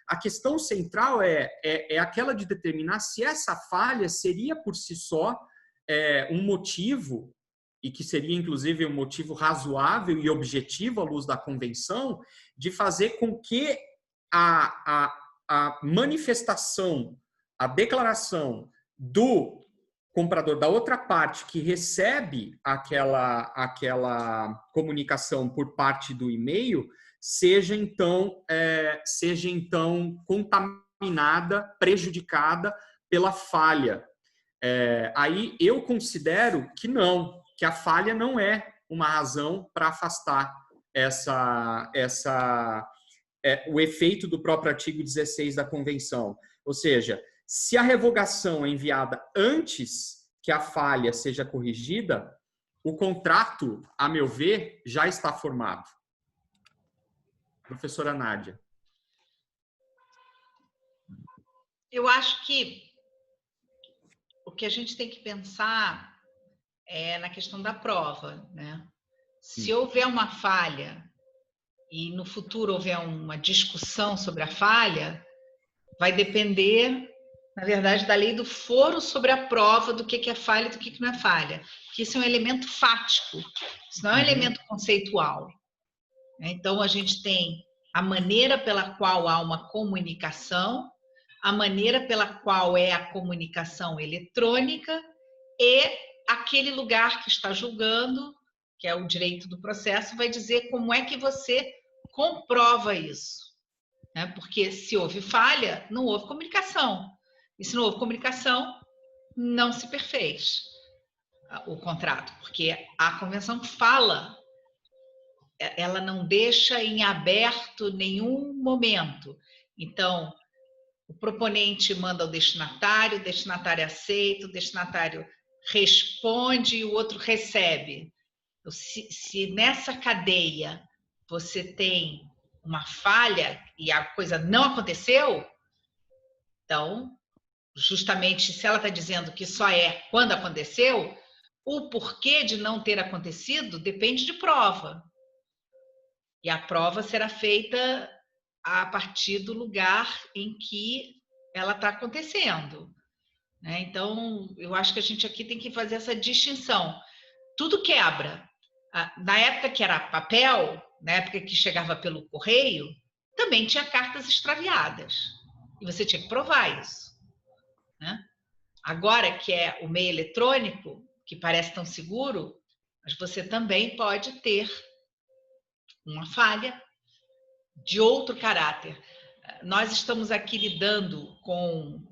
a questão central é aquela de determinar se essa falha seria por si só um motivo, e que seria inclusive um motivo razoável e objetivo à luz da convenção, de fazer com que a manifestação, a declaração do comprador, da outra parte que recebe aquela comunicação por parte do e-mail, seja então contaminada, prejudicada pela falha Aí eu considero que não, que a falha não é uma razão para afastar o efeito do próprio artigo 16 da Convenção. Ou seja, se a revogação é enviada antes que a falha seja corrigida, o contrato, a meu ver, já está formado. Professora Nádia. Eu acho que o que a gente tem que pensar é na questão da prova, né? Se houver uma falha e no futuro houver uma discussão sobre a falha, vai depender, na verdade, da lei do foro sobre a prova do que é falha e do que não é falha. Porque isso é um elemento fático, isso não é um elemento conceitual. Então, a gente tem a maneira pela qual há uma comunicação, a maneira pela qual é a comunicação eletrônica e aquele lugar que está julgando, que é o direito do processo, vai dizer como é que você comprova isso. Porque se houve falha, não houve comunicação. E se não houve comunicação, não se perfez o contrato, porque a convenção fala, ela não deixa em aberto nenhum momento. Então, o proponente manda ao destinatário, o destinatário aceita, o destinatário responde e o outro recebe. Se nessa cadeia você tem uma falha e a coisa não aconteceu, então, justamente se ela está dizendo que só é quando aconteceu, o porquê de não ter acontecido depende de prova. E a prova será feita a partir do lugar em que ela está acontecendo. Então, eu acho que a gente aqui tem que fazer essa distinção. Tudo quebra. Na época que era papel, na época que chegava pelo correio, também tinha cartas extraviadas. E você tinha que provar isso. Agora que é o meio eletrônico, que parece tão seguro, mas você também pode ter uma falha de outro caráter. Nós estamos aqui lidando com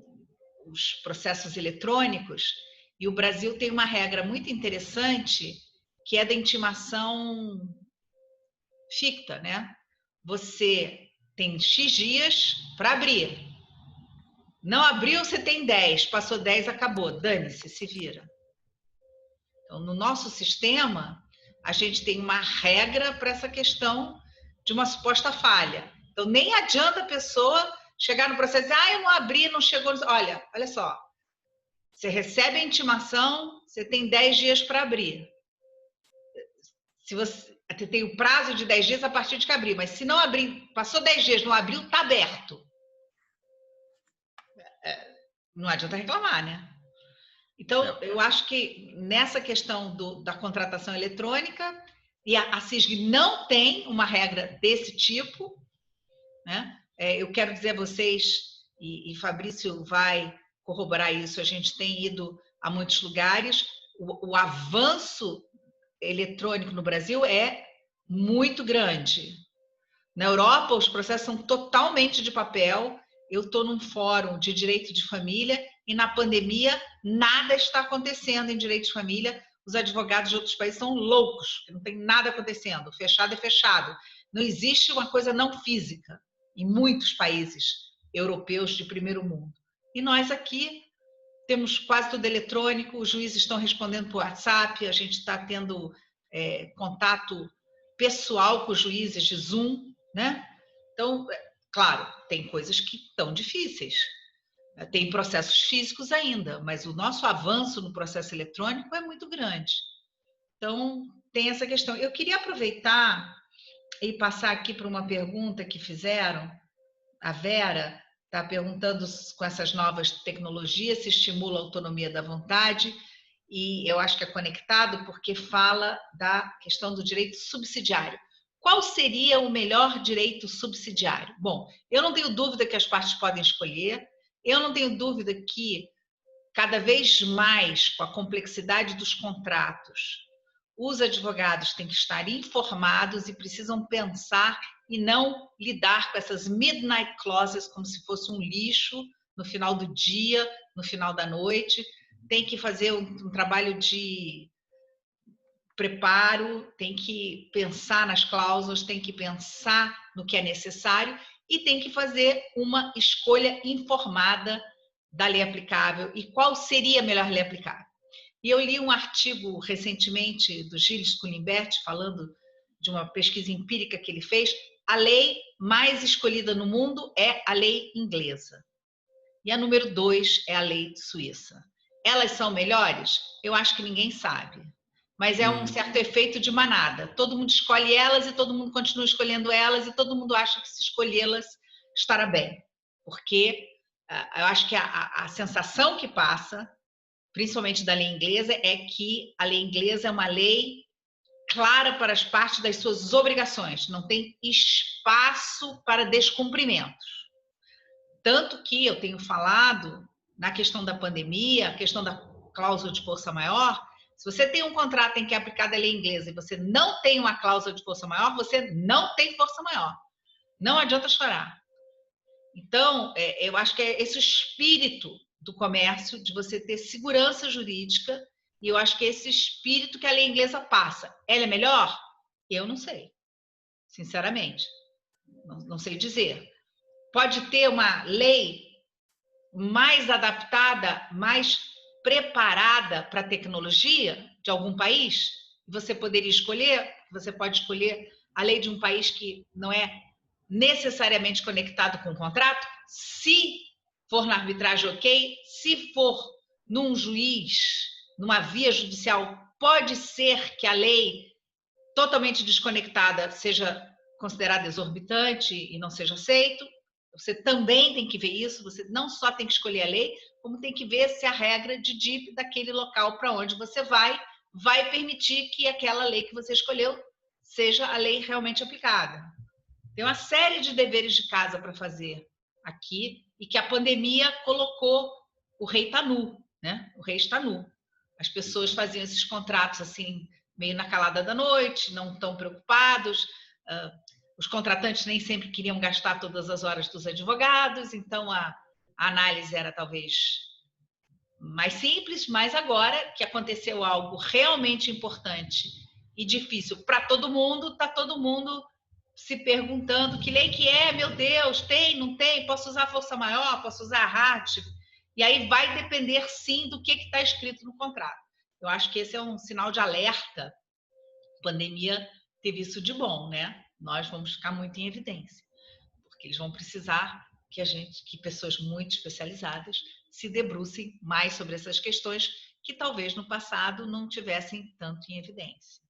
os processos eletrônicos e o Brasil tem uma regra muito interessante que é da intimação ficta, né? Você tem X dias para abrir. Não abriu, você tem 10. Passou 10, acabou. Dane-se, se vira. Então, no nosso sistema, a gente tem uma regra para essa questão de uma suposta falha. Então, nem adianta a pessoa chegar no processo e dizer, eu não abri, não chegou. Olha só. Você recebe a intimação, você tem 10 dias para abrir. Se você tem o prazo de 10 dias a partir de que abrir, mas se não abrir, passou 10 dias, não abriu, está aberto. Não adianta reclamar, né? Então, eu acho que nessa questão da contratação eletrônica, e a CISG não tem uma regra desse tipo, né? Eu quero dizer a vocês, e Fabrício vai corroborar isso, a gente tem ido a muitos lugares, o avanço eletrônico no Brasil é muito grande. Na Europa, os processos são totalmente de papel. Eu estou num fórum de direito de família e na pandemia nada está acontecendo em direito de família. Os advogados de outros países são loucos, não tem nada acontecendo. Fechado é fechado. Não existe uma coisa não física em muitos países europeus de primeiro mundo. E nós aqui temos quase tudo eletrônico, os juízes estão respondendo por WhatsApp, a gente está tendo contato pessoal com os juízes de Zoom, né? Então, claro, tem coisas que estão difíceis, tem processos físicos ainda, mas o nosso avanço no processo eletrônico é muito grande. Então, tem essa questão. Eu queria aproveitar e passar aqui para uma pergunta que fizeram. A Vera está perguntando com essas novas tecnologias se estimula a autonomia da vontade, e eu acho que é conectado porque fala da questão do direito subsidiário. Qual seria o melhor direito subsidiário? Bom, eu não tenho dúvida que as partes podem escolher, eu não tenho dúvida que, cada vez mais, com a complexidade dos contratos, os advogados têm que estar informados e precisam pensar e não lidar com essas midnight clauses como se fosse um lixo no final do dia, no final da noite. tem que fazer um trabalho de preparo, tem que pensar nas cláusulas, tem que pensar no que é necessário e tem que fazer uma escolha informada da lei aplicável e qual seria a melhor lei aplicável. E eu li um artigo recentemente do Gilles Culimbert falando de uma pesquisa empírica que ele fez. A lei mais escolhida no mundo é a lei inglesa. E a número 2 é a lei suíça. Elas são melhores? Eu acho que ninguém sabe. Mas é um certo efeito de manada. Todo mundo escolhe elas e todo mundo continua escolhendo elas e todo mundo acha que se escolhê-las estará bem. Porque eu acho que a sensação que passa, principalmente da lei inglesa, é que a lei inglesa é uma lei clara para as partes das suas obrigações. Não tem espaço para descumprimentos. Tanto que eu tenho falado na questão da pandemia, a questão da cláusula de força maior. Se você tem um contrato em que é aplicada a lei inglesa e você não tem uma cláusula de força maior, você não tem força maior. Não adianta chorar. Então, eu acho que é esse o espírito do comércio, de você ter segurança jurídica, e eu acho que é esse espírito que a lei inglesa passa. Ela é melhor? Eu não sei. Sinceramente. Não sei dizer. Pode ter uma lei mais adaptada, mais preparada para a tecnologia de algum país, você poderia escolher, você pode escolher a lei de um país que não é necessariamente conectado com o contrato, se for na arbitragem, ok, se for num juiz, numa via judicial, pode ser que a lei totalmente desconectada seja considerada exorbitante e não seja aceito. Você também tem que ver isso, você não só tem que escolher a lei, como tem que ver se a regra de DIP daquele local para onde você vai permitir que aquela lei que você escolheu seja a lei realmente aplicada. Tem uma série de deveres de casa para fazer aqui e que a pandemia colocou. O rei está nu, né? O rei está nu. As pessoas faziam esses contratos assim, meio na calada da noite, não tão preocupados. Os contratantes nem sempre queriam gastar todas as horas dos advogados, então a análise era talvez mais simples, mas agora que aconteceu algo realmente importante e difícil para todo mundo, está todo mundo se perguntando que lei que é, meu Deus, tem, não tem, posso usar força maior, posso usar RAT? E aí vai depender sim do que está escrito no contrato. Eu acho que esse é um sinal de alerta. A pandemia teve isso de bom, né? Nós vamos ficar muito em evidência, porque eles vão precisar que pessoas muito especializadas se debrucem mais sobre essas questões que talvez no passado não tivessem tanto em evidência.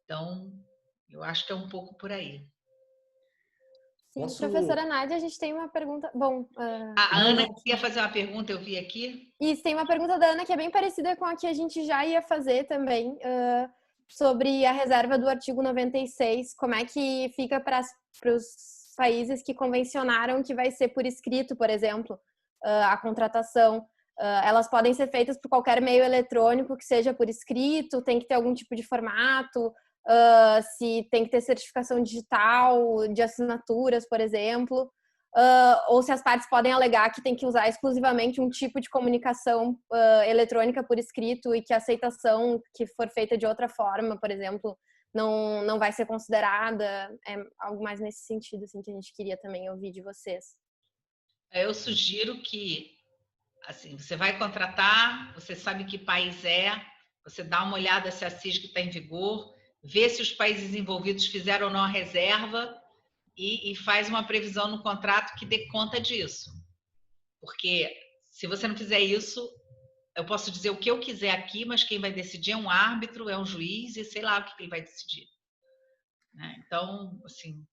Então, eu acho que é um pouco por aí. Sim, professora Nádia, a gente tem uma pergunta. Bom, a Ana queria fazer uma pergunta, eu vi aqui. Isso, tem uma pergunta da Ana que é bem parecida com a que a gente já ia fazer também, sobre a reserva do artigo 96, como é que fica para os países que convencionaram que vai ser por escrito, por exemplo, a contratação. Elas podem ser feitas por qualquer meio eletrônico que seja por escrito, tem que ter algum tipo de formato, se tem que ter certificação digital de assinaturas, por exemplo, ou se as partes podem alegar que tem que usar exclusivamente um tipo de comunicação eletrônica por escrito e que a aceitação que for feita de outra forma, por exemplo, não vai ser considerada. É algo mais nesse sentido assim, que a gente queria também ouvir de vocês. Eu sugiro que, assim, você vai contratar, você sabe que país é, você dá uma olhada se a CISG está em vigor, vê se os países envolvidos fizeram ou não a reserva e faz uma previsão no contrato que dê conta disso. Porque se você não fizer isso, eu posso dizer o que eu quiser aqui, mas quem vai decidir é um árbitro, é um juiz e sei lá o que ele vai decidir. Então, assim,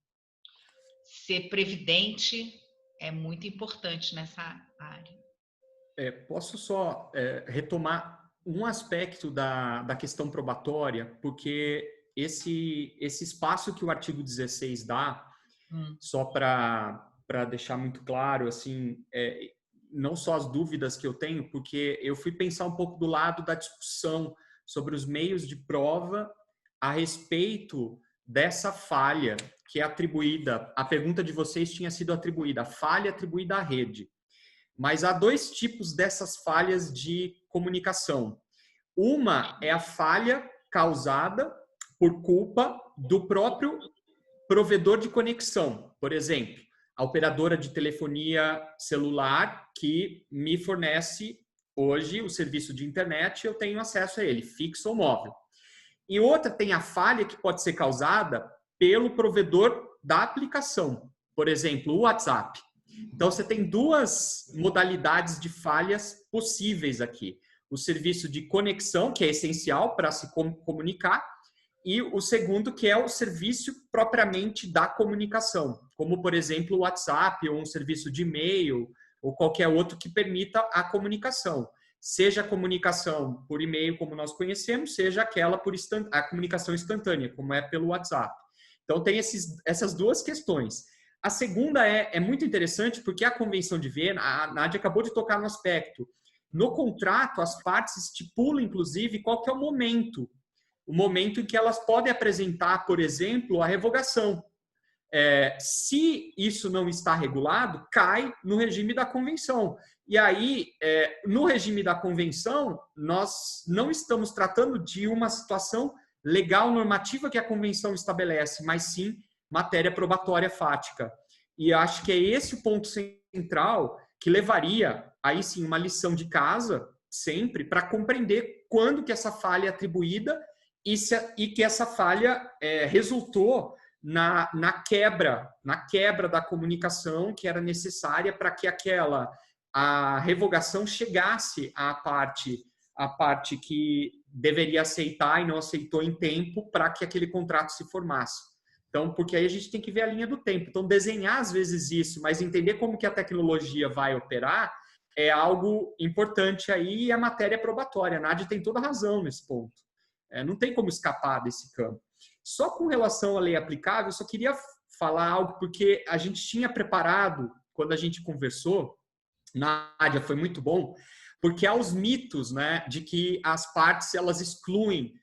ser previdente é muito importante nessa área. Posso só retomar um aspecto da questão probatória, porque esse espaço que o artigo 16 dá, só para deixar muito claro, assim, não só as dúvidas que eu tenho, porque eu fui pensar um pouco do lado da discussão sobre os meios de prova a respeito dessa falha que é atribuída, a pergunta de vocês tinha sido atribuída, a falha atribuída à rede. mas há dois tipos dessas falhas de comunicação. Uma é a falha causada por culpa do próprio provedor de conexão. Por exemplo, a operadora de telefonia celular que me fornece hoje o serviço de internet, eu tenho acesso a ele, fixo ou móvel. E outra tem a falha que pode ser causada pelo provedor da aplicação. Por exemplo, o WhatsApp. Então, você tem duas modalidades de falhas possíveis aqui. O serviço de conexão, que é essencial para se comunicar, e o segundo, que é o serviço propriamente da comunicação, como, por exemplo, o WhatsApp ou um serviço de e-mail ou qualquer outro que permita a comunicação. Seja a comunicação por e-mail, como nós conhecemos, seja aquela a comunicação instantânea, como é pelo WhatsApp. Então, tem essas duas questões. A segunda é muito interessante porque a Convenção de Viena, a Nádia acabou de tocar no aspecto. No contrato, as partes estipulam, inclusive, qual que é o momento em que elas podem apresentar, por exemplo, a revogação. Se isso não está regulado, cai no regime da Convenção. E aí, no regime da Convenção, nós não estamos tratando de uma situação legal normativa que a Convenção estabelece, mas sim matéria probatória fática. E acho que é esse o ponto central que levaria, aí sim, uma lição de casa, sempre, para compreender quando que essa falha é atribuída e que essa falha resultou na quebra da comunicação que era necessária para que a revogação chegasse à parte que deveria aceitar e não aceitou em tempo para que aquele contrato se formasse. Então, porque aí a gente tem que ver a linha do tempo. Então, desenhar às vezes isso, mas entender como que a tecnologia vai operar é algo importante aí e a matéria probatória. A Nádia tem toda a razão nesse ponto. Não tem como escapar desse campo. Só com relação à lei aplicável, eu só queria falar algo, porque a gente tinha preparado, quando a gente conversou, Nádia, foi muito bom, porque há os mitos, né, de que as partes elas excluem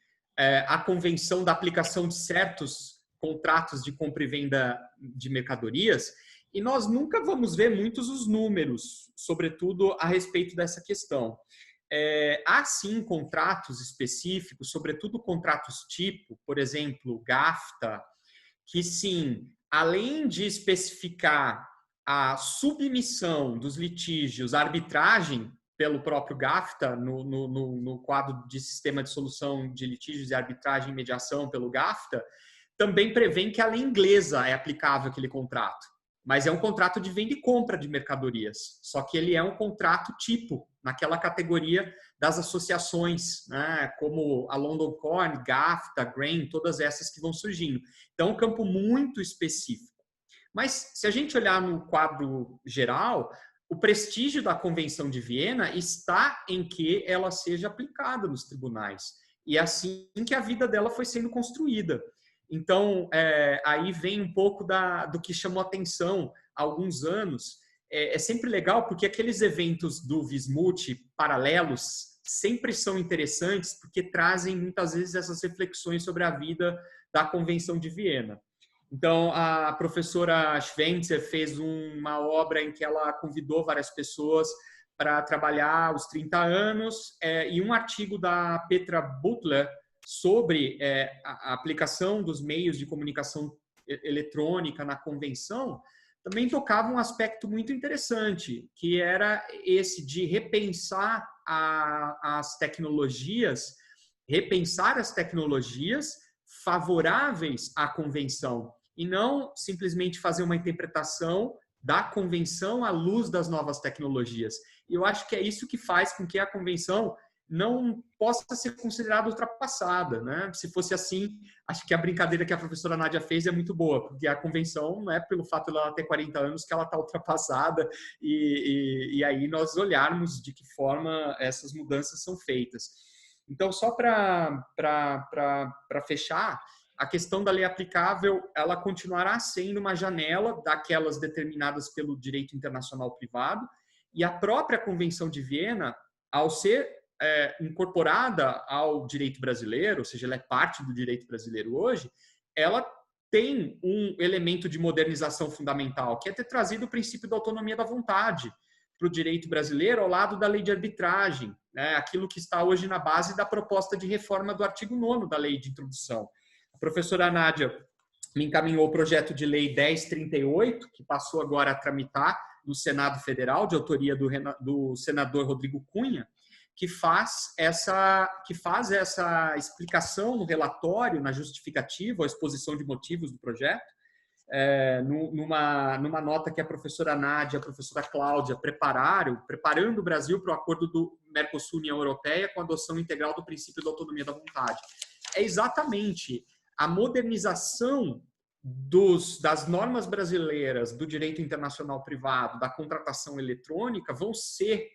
a convenção da aplicação de certos contratos de compra e venda de mercadorias, e nós nunca vamos ver muitos os números, sobretudo a respeito dessa questão. Há sim contratos específicos, sobretudo contratos tipo, por exemplo, GAFTA, que sim, além de especificar a submissão dos litígios à arbitragem pelo próprio GAFTA, no quadro de sistema de solução de litígios e arbitragem e mediação pelo GAFTA, também prevê que a lei inglesa é aplicável àquele contrato. Mas é um contrato de venda e compra de mercadorias. Só que ele é um contrato tipo, naquela categoria das associações, né, como a London Corn, GAFTA, Grain, todas essas que vão surgindo. Então, é um campo muito específico. Mas, se a gente olhar no quadro geral, o prestígio da Convenção de Viena está em que ela seja aplicada nos tribunais. E é assim que a vida dela foi sendo construída. Então, aí vem um pouco do que chamou atenção há alguns anos. É sempre legal porque aqueles eventos do Vismut paralelos sempre são interessantes porque trazem muitas vezes essas reflexões sobre a vida da Convenção de Viena. Então, a professora Schwenzer fez uma obra em que ela convidou várias pessoas para trabalhar os 30 anos e um artigo da Petra Butler sobre a aplicação dos meios de comunicação eletrônica na convenção, também tocava um aspecto muito interessante, que era esse de repensar as tecnologias favoráveis à convenção, e não simplesmente fazer uma interpretação da convenção à luz das novas tecnologias. E eu acho que é isso que faz com que a convenção não possa ser considerada ultrapassada, né? Se fosse assim, acho que a brincadeira que a professora Nádia fez é muito boa, porque a convenção não é pelo fato de ela ter 40 anos que ela está ultrapassada e aí nós olharmos de que forma essas mudanças são feitas. Então, só para fechar, a questão da lei aplicável, ela continuará sendo uma janela daquelas determinadas pelo direito internacional privado, e a própria Convenção de Viena, ao ser incorporada ao direito brasileiro, ou seja, ela é parte do direito brasileiro hoje, ela tem um elemento de modernização fundamental, que é ter trazido o princípio da autonomia da vontade. para o direito brasileiro ao lado da lei de arbitragem, né? Aquilo que está hoje na base da proposta de reforma do artigo 9º da lei de introdução. A professora Nádia me encaminhou o projeto de lei 1038, que passou agora a tramitar no Senado Federal, de autoria do senador Rodrigo Cunha, que faz essa explicação no relatório, na justificativa, a exposição de motivos do projeto, numa nota que a professora Nádia e a professora Cláudia preparando o Brasil para o acordo do Mercosul-União Europeia com a adoção integral do princípio da autonomia da vontade. É exatamente a modernização das normas brasileiras do direito internacional privado, da contratação eletrônica, vão ser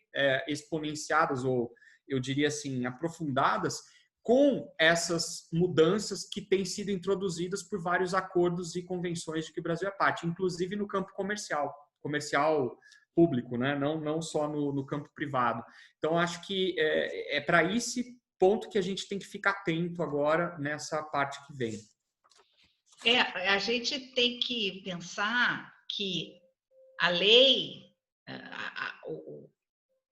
exponenciadas, ou eu diria assim, aprofundadas, com essas mudanças que têm sido introduzidas por vários acordos e convenções de que o Brasil é parte, inclusive no campo comercial público, né? Não só no campo privado. Então, acho que é para esse ponto que a gente tem que ficar atento agora nessa parte que vem. A gente tem que pensar que a lei,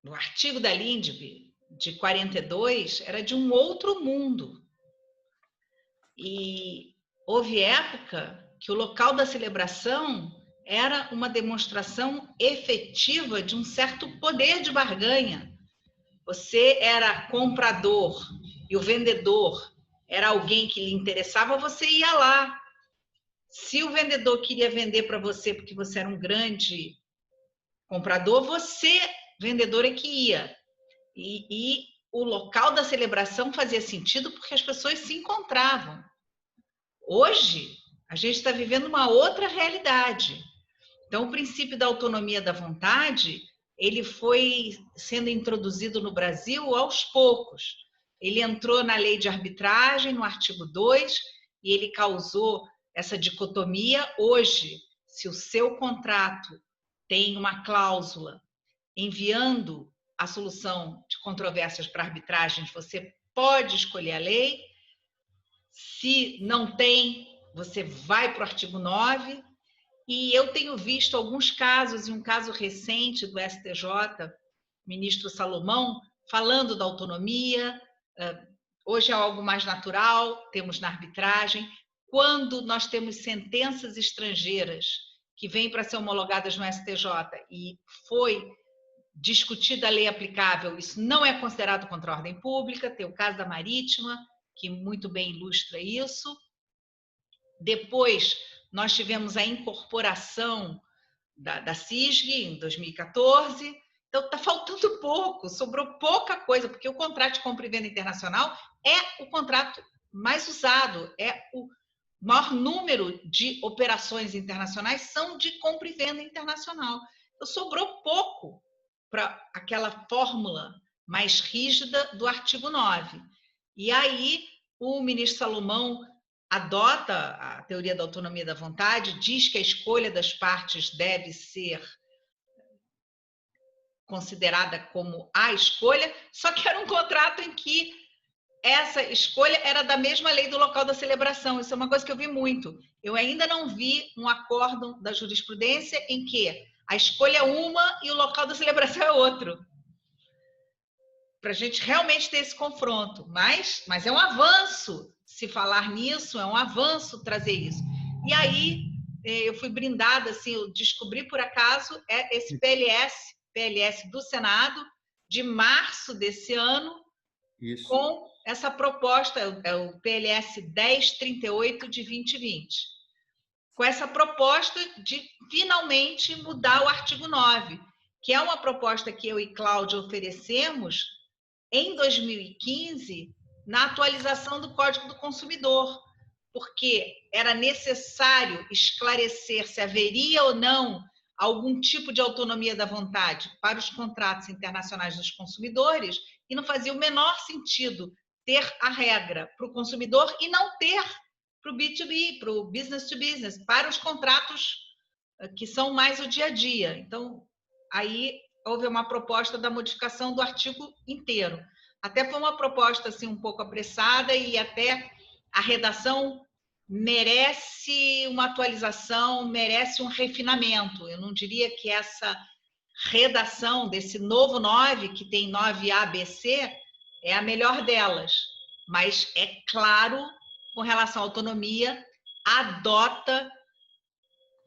o artigo da LINDB de 42 era de um outro mundo. E houve época que o local da celebração era uma demonstração efetiva de um certo poder de barganha. Você era comprador e o vendedor era alguém que lhe interessava, você ia lá. Se o vendedor queria vender para você porque você era um grande comprador, você, vendedor, é que ia. E o local da celebração fazia sentido porque as pessoas se encontravam. Hoje, a gente está vivendo uma outra realidade. Então, o princípio da autonomia da vontade, ele foi sendo introduzido no Brasil aos poucos. Ele entrou na lei de arbitragem, no artigo 2, e ele causou essa dicotomia. Hoje, se o seu contrato tem uma cláusula enviando a solução de controvérsias para arbitragens, você pode escolher a lei. Se não tem, você vai para o artigo 9. E eu tenho visto alguns casos, e um caso recente do STJ, ministro Salomão, falando da autonomia. Hoje é algo mais natural, temos na arbitragem. Quando nós temos sentenças estrangeiras que vêm para ser homologadas no STJ e foi discutida a lei aplicável, isso não é considerado contra a ordem pública. Tem o caso da Marítima, que muito bem ilustra isso. Depois, nós tivemos a incorporação da CISG em 2014. Então, está faltando pouco, sobrou pouca coisa, porque o contrato de compra e venda internacional é o contrato mais usado, é o maior número de operações internacionais são de compra e venda internacional. Então, sobrou pouco para aquela fórmula mais rígida do artigo 9. E aí, o ministro Salomão adota a teoria da autonomia da vontade, diz que a escolha das partes deve ser considerada como a escolha, só que era um contrato em que essa escolha era da mesma lei do local da celebração. Isso é uma coisa que eu vi muito. Eu ainda não vi um acórdão da jurisprudência em que a escolha é uma e o local da celebração é outro. Para a gente realmente ter esse confronto. Mas é um avanço se falar nisso, é um avanço trazer isso. E aí eu fui brindada, assim, eu descobri por acaso esse PLS do Senado, de março desse ano, isso, com essa proposta, é o PLS 1038 de 2020, com essa proposta de finalmente mudar o artigo 9, que é uma proposta que eu e Cláudia oferecemos em 2015, na atualização do Código do Consumidor, porque era necessário esclarecer se haveria ou não algum tipo de autonomia da vontade para os contratos internacionais dos consumidores, e não fazia o menor sentido ter a regra para o consumidor e não ter para o B2B, para o business to business, para os contratos que são mais o dia a dia. Então, aí houve uma proposta da modificação do artigo inteiro. Até foi uma proposta assim, um pouco apressada, e até a redação merece uma atualização, merece um refinamento. Eu não diria que essa redação desse novo 9, que tem 9A, B, C, é a melhor delas. Mas é claro, com relação à autonomia,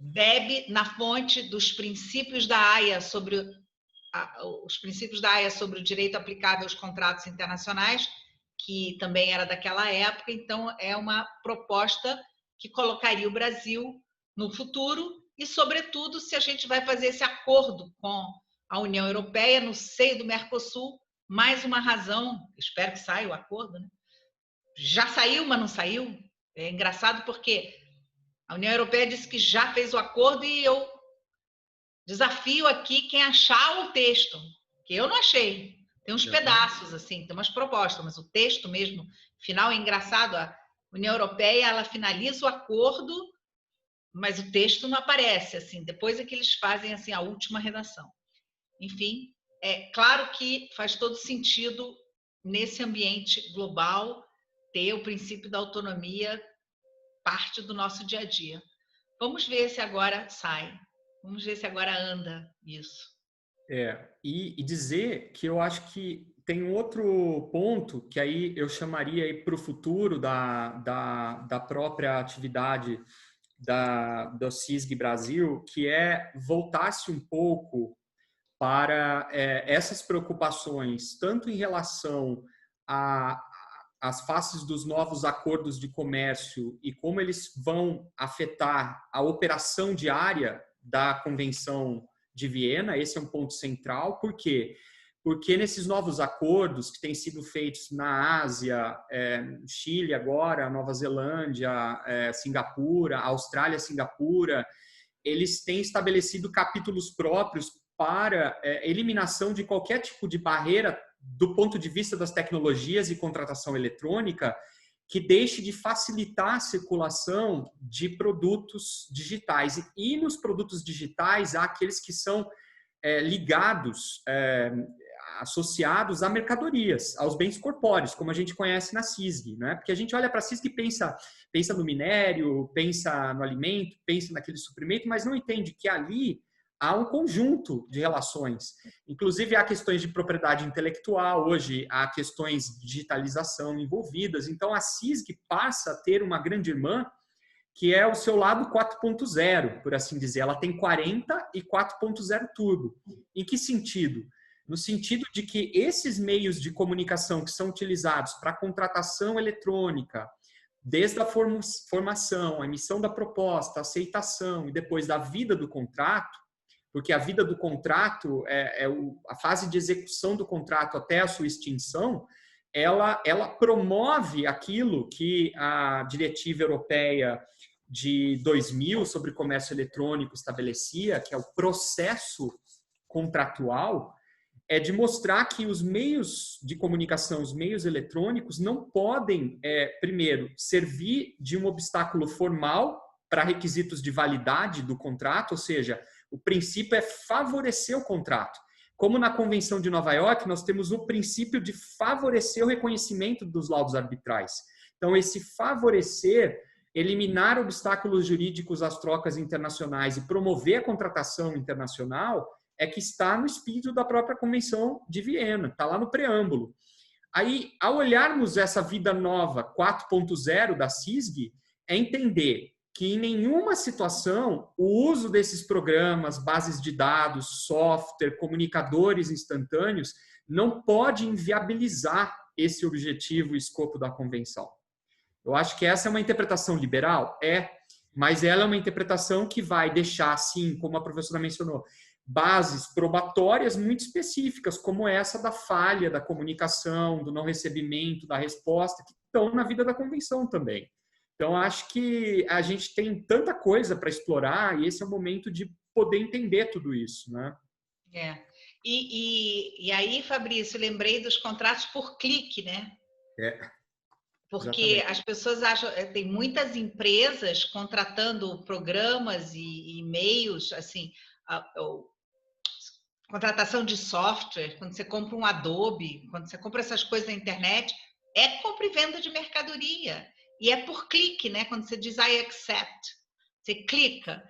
bebe na fonte dos princípios da AIA sobre os princípios da AIA sobre o direito aplicável aos contratos internacionais, que também era daquela época. Então, é uma proposta que colocaria o Brasil no futuro e, sobretudo, se a gente vai fazer esse acordo com a União Europeia no seio do Mercosul, mais uma razão, espero que saia o acordo, né? Já saiu, mas não saiu. É engraçado porque a União Europeia disse que já fez o acordo e eu desafio aqui quem achar o texto, que eu não achei. Tem uns pedaços, assim, tem umas propostas, mas o texto mesmo, final, é engraçado. A União Europeia, ela finaliza o acordo, mas o texto não aparece, assim. Depois é que eles fazem, assim, a última redação. Enfim, é claro que faz todo sentido, nesse ambiente global, ter o princípio da autonomia parte do nosso dia a dia. Vamos ver se agora sai. Vamos ver se agora anda isso. E dizer que eu acho que tem outro ponto que aí eu chamaria para o futuro da própria atividade do CISG Brasil, que é voltar-se um pouco para essas preocupações, tanto em relação às faces dos novos acordos de comércio e como eles vão afetar a operação diária da Convenção de Viena. Esse é um ponto central. Por quê? Porque nesses novos acordos que têm sido feitos na Ásia, Chile agora, Nova Zelândia, Singapura, Austrália, Singapura, eles têm estabelecido capítulos próprios para eliminação de qualquer tipo de barreira do ponto de vista das tecnologias e contratação eletrônica que deixe de facilitar a circulação de produtos digitais. E nos produtos digitais há aqueles que são ligados, associados a mercadorias, aos bens corpóreos, como a gente conhece na CISG, né? Porque a gente olha para a CISG e pensa no minério, pensa no alimento, pensa naquele suprimento, mas não entende que ali há um conjunto de relações. Inclusive, há questões de propriedade intelectual, hoje há questões de digitalização envolvidas. Então, a CISG passa a ter uma grande irmã, que é o seu lado 4.0, por assim dizer. Ela tem 40 e 4.0 turbo. Em que sentido? No sentido de que esses meios de comunicação que são utilizados para contratação eletrônica, desde a formação, a emissão da proposta, a aceitação e depois da vida do contrato, porque a vida do contrato, a fase de execução do contrato até a sua extinção, ela promove aquilo que a Diretiva Europeia de 2000 sobre comércio eletrônico estabelecia, que é o processo contratual, é de mostrar que os meios de comunicação, os meios eletrônicos, não podem, primeiro, servir de um obstáculo formal para requisitos de validade do contrato, ou seja, o princípio é favorecer o contrato. Como na Convenção de Nova York, nós temos o princípio de favorecer o reconhecimento dos laudos arbitrais. Então, esse favorecer, eliminar obstáculos jurídicos às trocas internacionais e promover a contratação internacional é que está no espírito da própria Convenção de Viena, está lá no preâmbulo. Aí, ao olharmos essa vida nova 4.0 da CISG, é entender que em nenhuma situação o uso desses programas, bases de dados, software, comunicadores instantâneos não pode inviabilizar esse objetivo e escopo da convenção. Eu acho que essa é uma interpretação liberal? Mas ela é uma interpretação que vai deixar, sim, como a professora mencionou, bases probatórias muito específicas, como essa da falha da comunicação, do não recebimento, da resposta, que estão na vida da convenção também. Então, acho que a gente tem tanta coisa para explorar e esse é o momento de poder entender tudo isso, né? E aí, Fabrício, lembrei dos contratos por clique, né? Porque exatamente. As pessoas acham, tem muitas empresas contratando programas e e-mails, assim, contratação de software, quando você compra um Adobe, quando você compra essas coisas na internet, é compra e venda de mercadoria. E é por clique, né? Quando você diz I accept, você clica.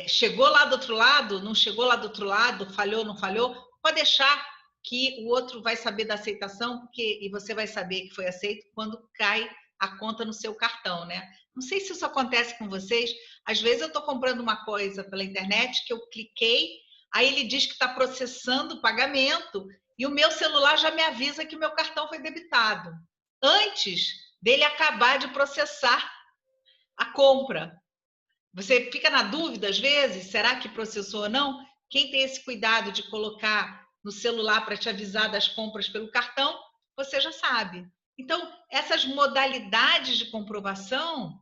chegou lá do outro lado, não chegou lá do outro lado, falhou, não falhou, pode deixar que o outro vai saber da aceitação, e você vai saber que foi aceito quando cai a conta no seu cartão, né? Não sei se isso acontece com vocês. Às vezes eu estou comprando uma coisa pela internet que eu cliquei, aí ele diz que está processando o pagamento e o meu celular já me avisa que o meu cartão foi debitado, antes dele acabar de processar a compra. Você fica na dúvida, às vezes, será que processou ou não? Quem tem esse cuidado de colocar no celular para te avisar das compras pelo cartão, você já sabe. Então, essas modalidades de comprovação,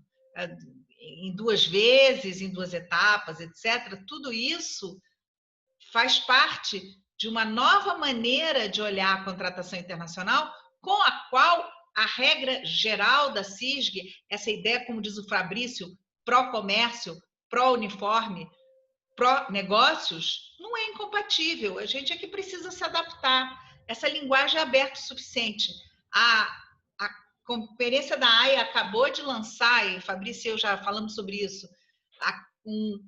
em 2 vezes, em 2 etapas, etc., tudo isso faz parte de uma nova maneira de olhar a contratação internacional, com a qual a regra geral da CISG, essa ideia, como diz o Fabrício, pró-comércio, pró-uniforme, pró-negócios, não é incompatível. A gente é que precisa se adaptar. Essa linguagem é aberta o suficiente. A Conferência da AIA acabou de lançar, e Fabrício e eu já falamos sobre isso, um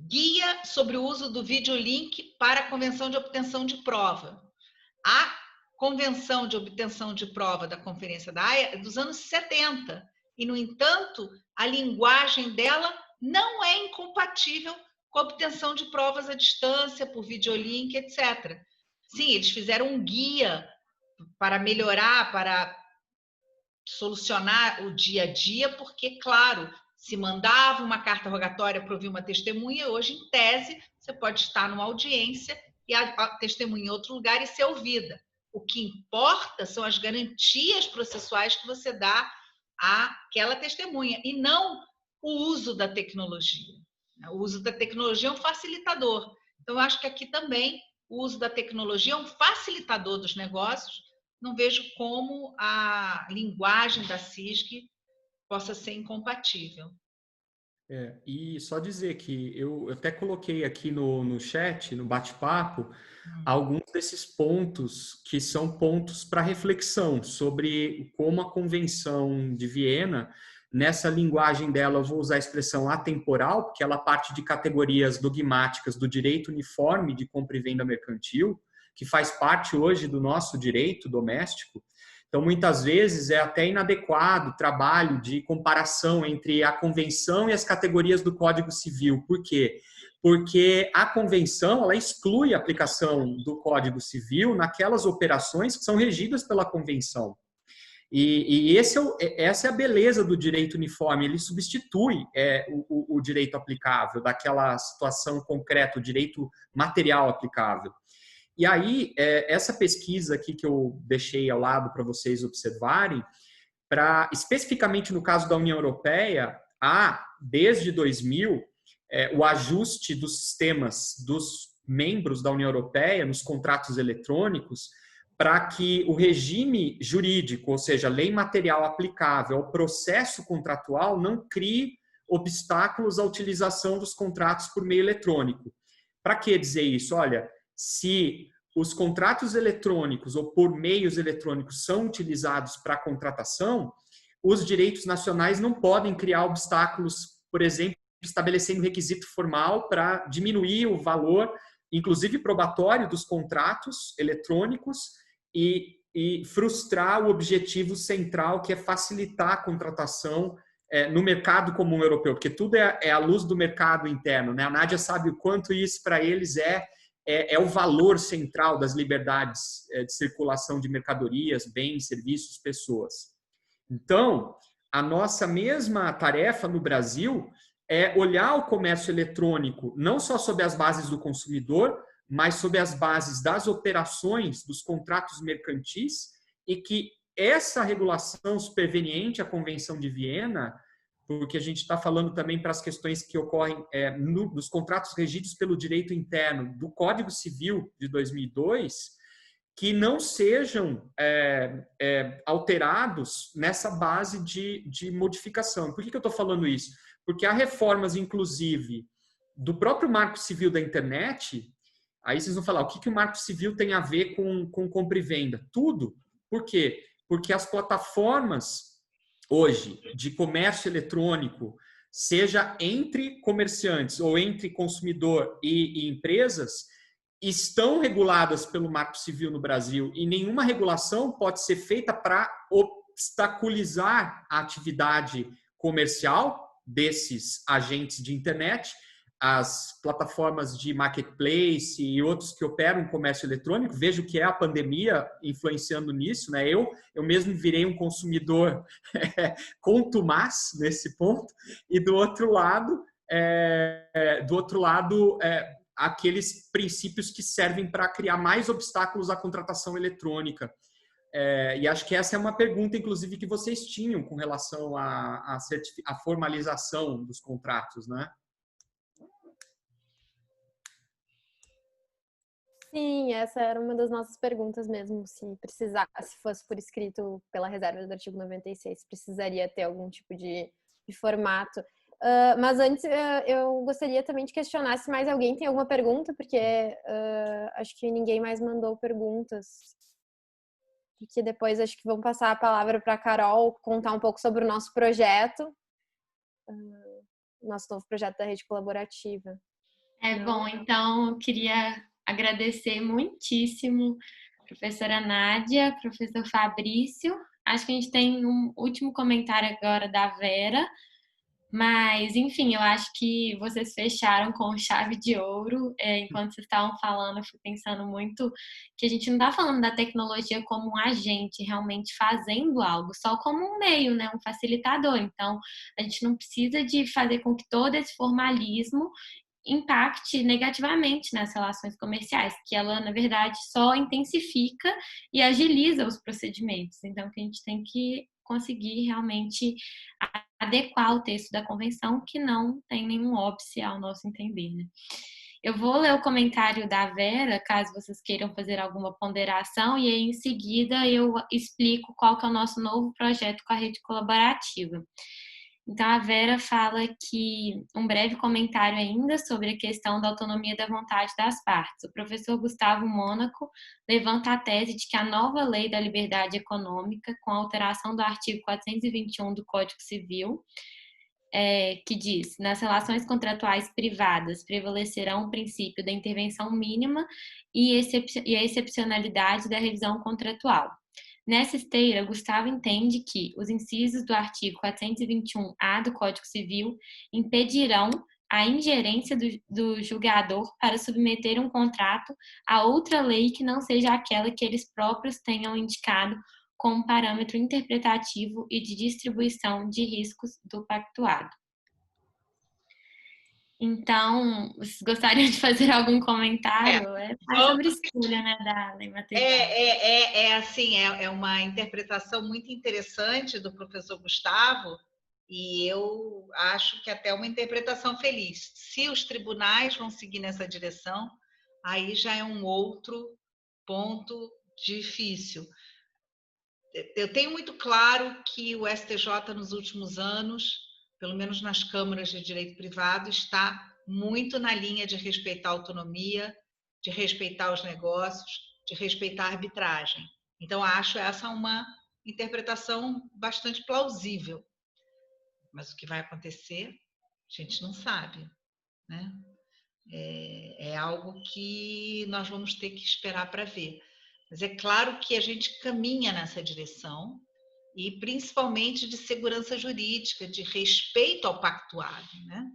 guia sobre o uso do videolink para a Convenção de Obtenção de Prova. A Convenção de Obtenção de Prova da Conferência da AIA é dos anos 70, e, no entanto, a linguagem dela não é incompatível com a obtenção de provas à distância, por videolink, etc. Sim, eles fizeram um guia para melhorar, para solucionar o dia a dia, porque, claro, se mandava uma carta rogatória para ouvir uma testemunha, hoje, em tese, você pode estar numa audiência e a testemunha em outro lugar e ser ouvida. O que importa são as garantias processuais que você dá àquela testemunha, e não o uso da tecnologia. O uso da tecnologia é um facilitador. Então, eu acho que aqui também o uso da tecnologia é um facilitador dos negócios. Não vejo como a linguagem da CISG possa ser incompatível. E só dizer que eu até coloquei aqui no chat, no bate-papo, alguns desses pontos que são pontos para reflexão sobre como a Convenção de Viena, nessa linguagem dela, eu vou usar a expressão atemporal, porque ela parte de categorias dogmáticas do direito uniforme de compra e venda mercantil, que faz parte hoje do nosso direito doméstico. Então, muitas vezes, é até inadequado o trabalho de comparação entre a Convenção e as categorias do Código Civil. Por quê? Porque a Convenção ela exclui a aplicação do Código Civil naquelas operações que são regidas pela Convenção. E essa é a beleza do direito uniforme, ele substitui o direito aplicável daquela situação concreta, o direito material aplicável. E aí, essa pesquisa aqui que eu deixei ao lado para vocês observarem, especificamente no caso da União Europeia, desde 2000, o ajuste dos sistemas dos membros da União Europeia nos contratos eletrônicos para que o regime jurídico, ou seja, a lei material aplicável ao processo contratual, não crie obstáculos à utilização dos contratos por meio eletrônico. Para que dizer isso? Olha, se os contratos eletrônicos ou por meios eletrônicos são utilizados para contratação, os direitos nacionais não podem criar obstáculos, por exemplo, estabelecendo requisito formal para diminuir o valor, inclusive probatório, dos contratos eletrônicos e frustrar o objetivo central, que é facilitar a contratação no mercado comum europeu, porque tudo é à luz do mercado interno, né? A Nádia sabe o quanto isso para eles é o valor central das liberdades de circulação de mercadorias, bens, serviços, pessoas. Então, a nossa mesma tarefa no Brasil é olhar o comércio eletrônico não só sob as bases do consumidor, mas sob as bases das operações, dos contratos mercantis, e que essa regulação superveniente à Convenção de Viena, porque a gente está falando também para as questões que ocorrem nos contratos regidos pelo direito interno do Código Civil de 2002, que não sejam alterados nessa base de modificação. Por que eu estou falando isso? Porque há reformas, inclusive, do próprio Marco Civil da Internet. Aí vocês vão falar, o que o Marco Civil tem a ver com compra e venda? Tudo. Por quê? Porque as plataformas hoje de comércio eletrônico seja entre comerciantes ou entre consumidor e empresas, estão reguladas pelo Marco Civil no Brasil e nenhuma regulação pode ser feita para obstaculizar a atividade comercial desses agentes de internet. As plataformas de marketplace e outros que operam em comércio eletrônico, vejo que é a pandemia influenciando nisso, né? Eu mesmo virei um consumidor contumaz nesse ponto, e do outro lado, aqueles princípios que servem para criar mais obstáculos à contratação eletrônica. E acho que essa é uma pergunta, inclusive, que vocês tinham com relação à formalização dos contratos, né? Sim, essa era uma das nossas perguntas mesmo, se fosse por escrito pela reserva do artigo 96, precisaria ter algum tipo de formato. Mas antes, eu gostaria também de questionar se mais alguém tem alguma pergunta, porque acho que ninguém mais mandou perguntas. Porque depois acho que vamos passar a palavra para a Carol contar um pouco sobre o nosso projeto, nosso novo projeto da rede colaborativa. Bom, então eu queria agradecer muitíssimo a professora Nádia, professor Fabrício. Acho que a gente tem um último comentário agora da Vera, mas, enfim, eu acho que vocês fecharam com chave de ouro. Enquanto vocês estavam falando, eu fui pensando muito que a gente não está falando da tecnologia como um agente realmente fazendo algo, só como um meio, né? Um facilitador. Então, a gente não precisa de fazer com que todo esse formalismo impacte negativamente nas relações comerciais, que ela, na verdade, só intensifica e agiliza os procedimentos. Então, que a gente tem que conseguir realmente adequar o texto da convenção, que não tem nenhum óbice ao nosso entender, né? Eu vou ler o comentário da Vera, caso vocês queiram fazer alguma ponderação, e aí em seguida eu explico qual que é o nosso novo projeto com a rede colaborativa. Então, a Vera fala que um breve comentário ainda sobre a questão da autonomia da vontade das partes. O professor Gustavo Mônaco levanta a tese de que a nova lei da liberdade econômica, com a alteração do artigo 421 do Código Civil, que diz: nas relações contratuais privadas prevalecerão o princípio da intervenção mínima e a excepcionalidade da revisão contratual. Nessa esteira, Gustavo entende que os incisos do artigo 421-A do Código Civil impedirão a ingerência do julgador para submeter um contrato a outra lei que não seja aquela que eles próprios tenham indicado como parâmetro interpretativo e de distribuição de riscos do pactuado. Então, vocês gostariam de fazer algum comentário? Mais sobre escolha, né, da lei material. Assim, é uma interpretação muito interessante do professor Gustavo, e eu acho que até uma interpretação feliz. Se os tribunais vão seguir nessa direção, aí já é um outro ponto difícil. Eu tenho muito claro que o STJ, nos últimos anos, pelo menos nas câmaras de direito privado, está muito na linha de respeitar a autonomia, de respeitar os negócios, de respeitar a arbitragem. Então, acho essa uma interpretação bastante plausível. Mas o que vai acontecer, a gente não sabe, né? É algo que nós vamos ter que esperar para ver. Mas é claro que a gente caminha nessa direção, e principalmente de segurança jurídica, de respeito ao pactuado, né?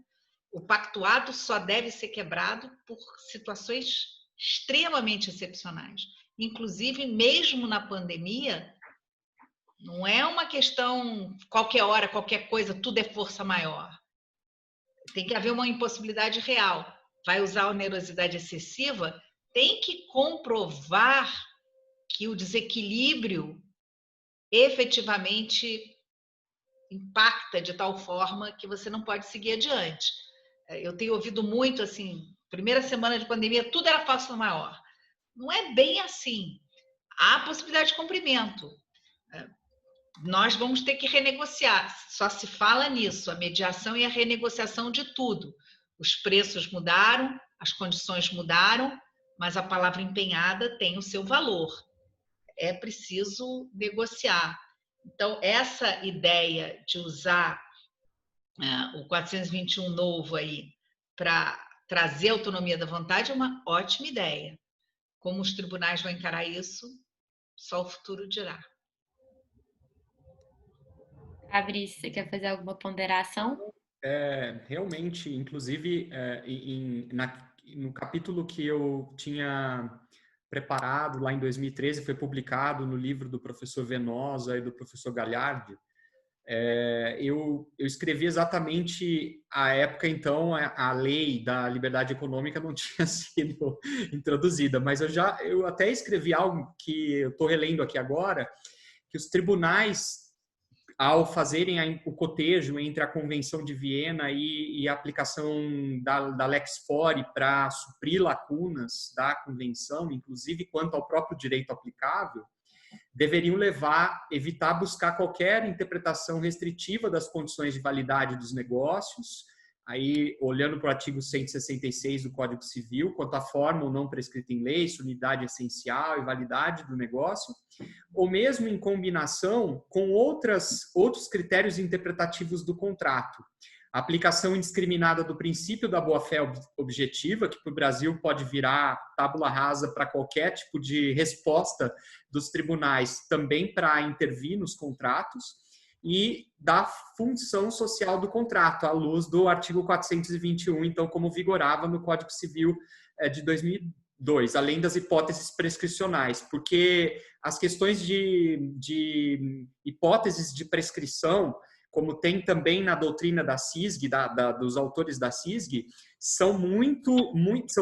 O pactuado só deve ser quebrado por situações extremamente excepcionais. Inclusive, mesmo na pandemia, não é uma questão qualquer hora, qualquer coisa, tudo é força maior. Tem que haver uma impossibilidade real. Vai usar onerosidade excessiva, tem que comprovar que o desequilíbrio efetivamente impacta de tal forma que você não pode seguir adiante. Eu tenho ouvido muito assim, primeira semana de pandemia, tudo era força maior. Não é bem assim. Há possibilidade de cumprimento. Nós vamos ter que renegociar. Só se fala nisso, a mediação e a renegociação de tudo. Os preços mudaram, as condições mudaram, mas a palavra empenhada tem o seu valor. É preciso negociar. Então, essa ideia de usar o 421 novo aí para trazer autonomia da vontade é uma ótima ideia. Como os tribunais vão encarar isso, só o futuro dirá. Fabrício, você quer fazer alguma ponderação? Realmente, inclusive, no capítulo que eu tinha preparado lá em 2013, foi publicado no livro do professor Venosa e do professor Gagliardi, eu escrevi exatamente a época, então, a lei da liberdade econômica não tinha sido introduzida, mas eu até escrevi algo que eu estou relendo aqui agora, que os tribunais, ao fazerem o cotejo entre a Convenção de Viena e a aplicação da Lex Fori para suprir lacunas da Convenção, inclusive quanto ao próprio direito aplicável, deveriam evitar buscar qualquer interpretação restritiva das condições de validade dos negócios, aí olhando para o artigo 166 do Código Civil, quanto à forma ou não prescrita em lei, se unidade essencial e validade do negócio, ou mesmo em combinação com outros critérios interpretativos do contrato. A aplicação indiscriminada do princípio da boa-fé objetiva, que para o Brasil pode virar tábula rasa para qualquer tipo de resposta dos tribunais, também para intervir nos contratos, e da função social do contrato, à luz do artigo 421, então, como vigorava no Código Civil de 2002, além das hipóteses prescricionais, porque as questões de hipóteses de prescrição, como tem também na doutrina da CISG, dos autores da CISG, são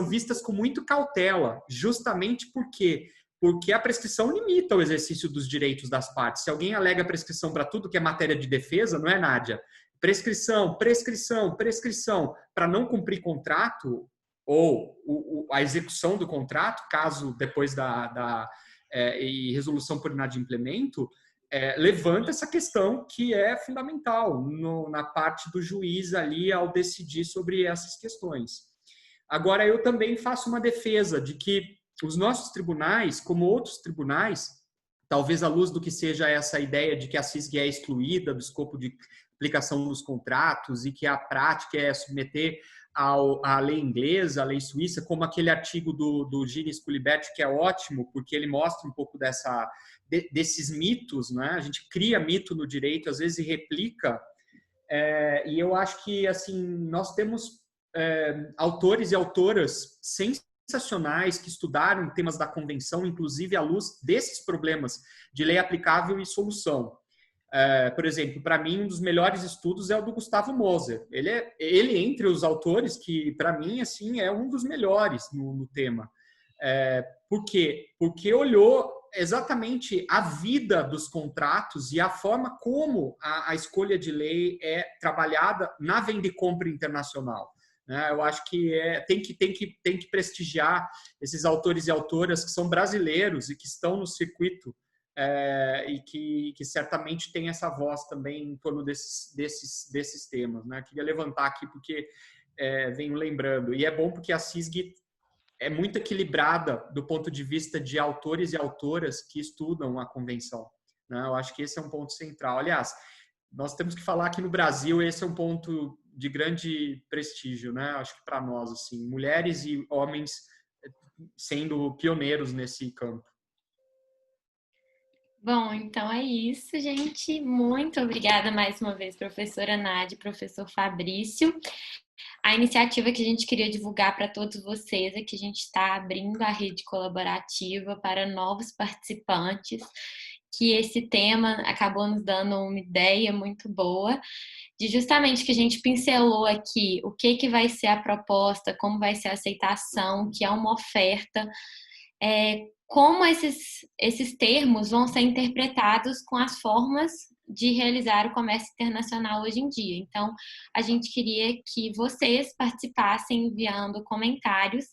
vistas com muito cautela, justamente porque a prescrição limita o exercício dos direitos das partes. Se alguém alega prescrição para tudo que é matéria de defesa, não é, Nádia? Prescrição, prescrição, prescrição, para não cumprir contrato ou a execução do contrato, caso depois e resolução por inadimplemento, levanta essa questão que é fundamental na parte do juiz ali ao decidir sobre essas questões. Agora, eu também faço uma defesa de que os nossos tribunais, como outros tribunais, talvez à luz do que seja essa ideia de que a CISG é excluída do escopo de aplicação dos contratos e que a prática é submeter à lei inglesa, à lei suíça, como aquele artigo do Gilles Culiberti, que é ótimo, porque ele mostra um pouco desses mitos, né? A gente cria mito no direito, às vezes, e replica. E eu acho que assim nós temos autores e autoras sensacionais que estudaram temas da convenção, inclusive à luz desses problemas de lei aplicável e solução. Por exemplo, para mim, um dos melhores estudos é o do Gustavo Moser. Ele entre os autores, que para mim assim é um dos melhores no tema. Por quê? Porque olhou exatamente a vida dos contratos e a forma como a escolha de lei é trabalhada na venda e compra internacional. Eu acho que tem que prestigiar esses autores e autoras que são brasileiros e que estão no circuito e que certamente tem essa voz também em torno desses temas. Queria levantar aqui porque venho lembrando. E é bom porque a CISG é muito equilibrada do ponto de vista de autores e autoras que estudam a convenção. Eu acho que esse é um ponto central. Aliás, nós temos que falar que no Brasil esse é um ponto de grande prestígio, acho que para nós, assim, mulheres e homens sendo pioneiros nesse campo. Bom, então é isso, gente. Muito obrigada mais uma vez, professora Nádia e professor Fabrício. A iniciativa que a gente queria divulgar para todos vocês é que a gente está abrindo a rede colaborativa para novos participantes, que esse tema acabou nos dando uma ideia muito boa, de justamente que a gente pincelou aqui o que vai ser a proposta, como vai ser a aceitação, que é uma oferta, como esses termos vão ser interpretados com as formas de realizar o comércio internacional hoje em dia. Então, a gente queria que vocês participassem enviando comentários,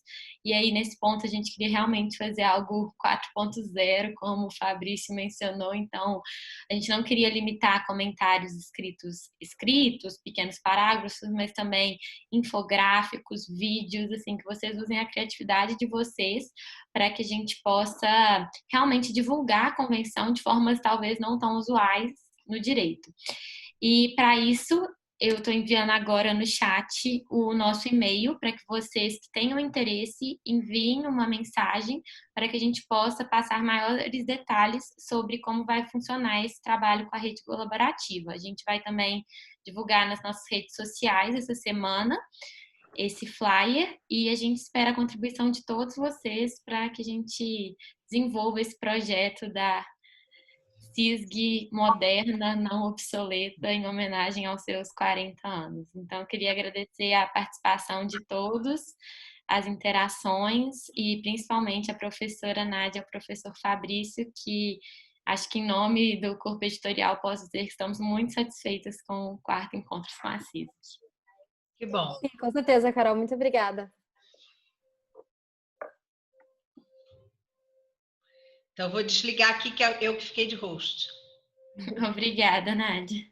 e aí nesse ponto a gente queria realmente fazer algo 4.0, como o Fabrício mencionou, então a gente não queria limitar comentários escritos, pequenos parágrafos, mas também infográficos, vídeos, assim, que vocês usem a criatividade de vocês para que a gente possa realmente divulgar a convenção de formas talvez não tão usuais no direito. E para isso, eu estou enviando agora no chat o nosso e-mail para que vocês que tenham interesse enviem uma mensagem para que a gente possa passar maiores detalhes sobre como vai funcionar esse trabalho com a rede colaborativa. A gente vai também divulgar nas nossas redes sociais essa semana esse flyer e a gente espera a contribuição de todos vocês para que a gente desenvolva esse projeto da CISG moderna, não obsoleta, em homenagem aos seus 40 anos. Então, eu queria agradecer a participação de todos, as interações e principalmente a professora Nádia e ao professor Fabrício, que acho que em nome do corpo editorial posso dizer que estamos muito satisfeitas com o quarto encontro com a CISG. Que bom. Sim, com certeza, Carol. Muito obrigada. Então, eu vou desligar aqui, que eu que fiquei de host. Obrigada, Nádia.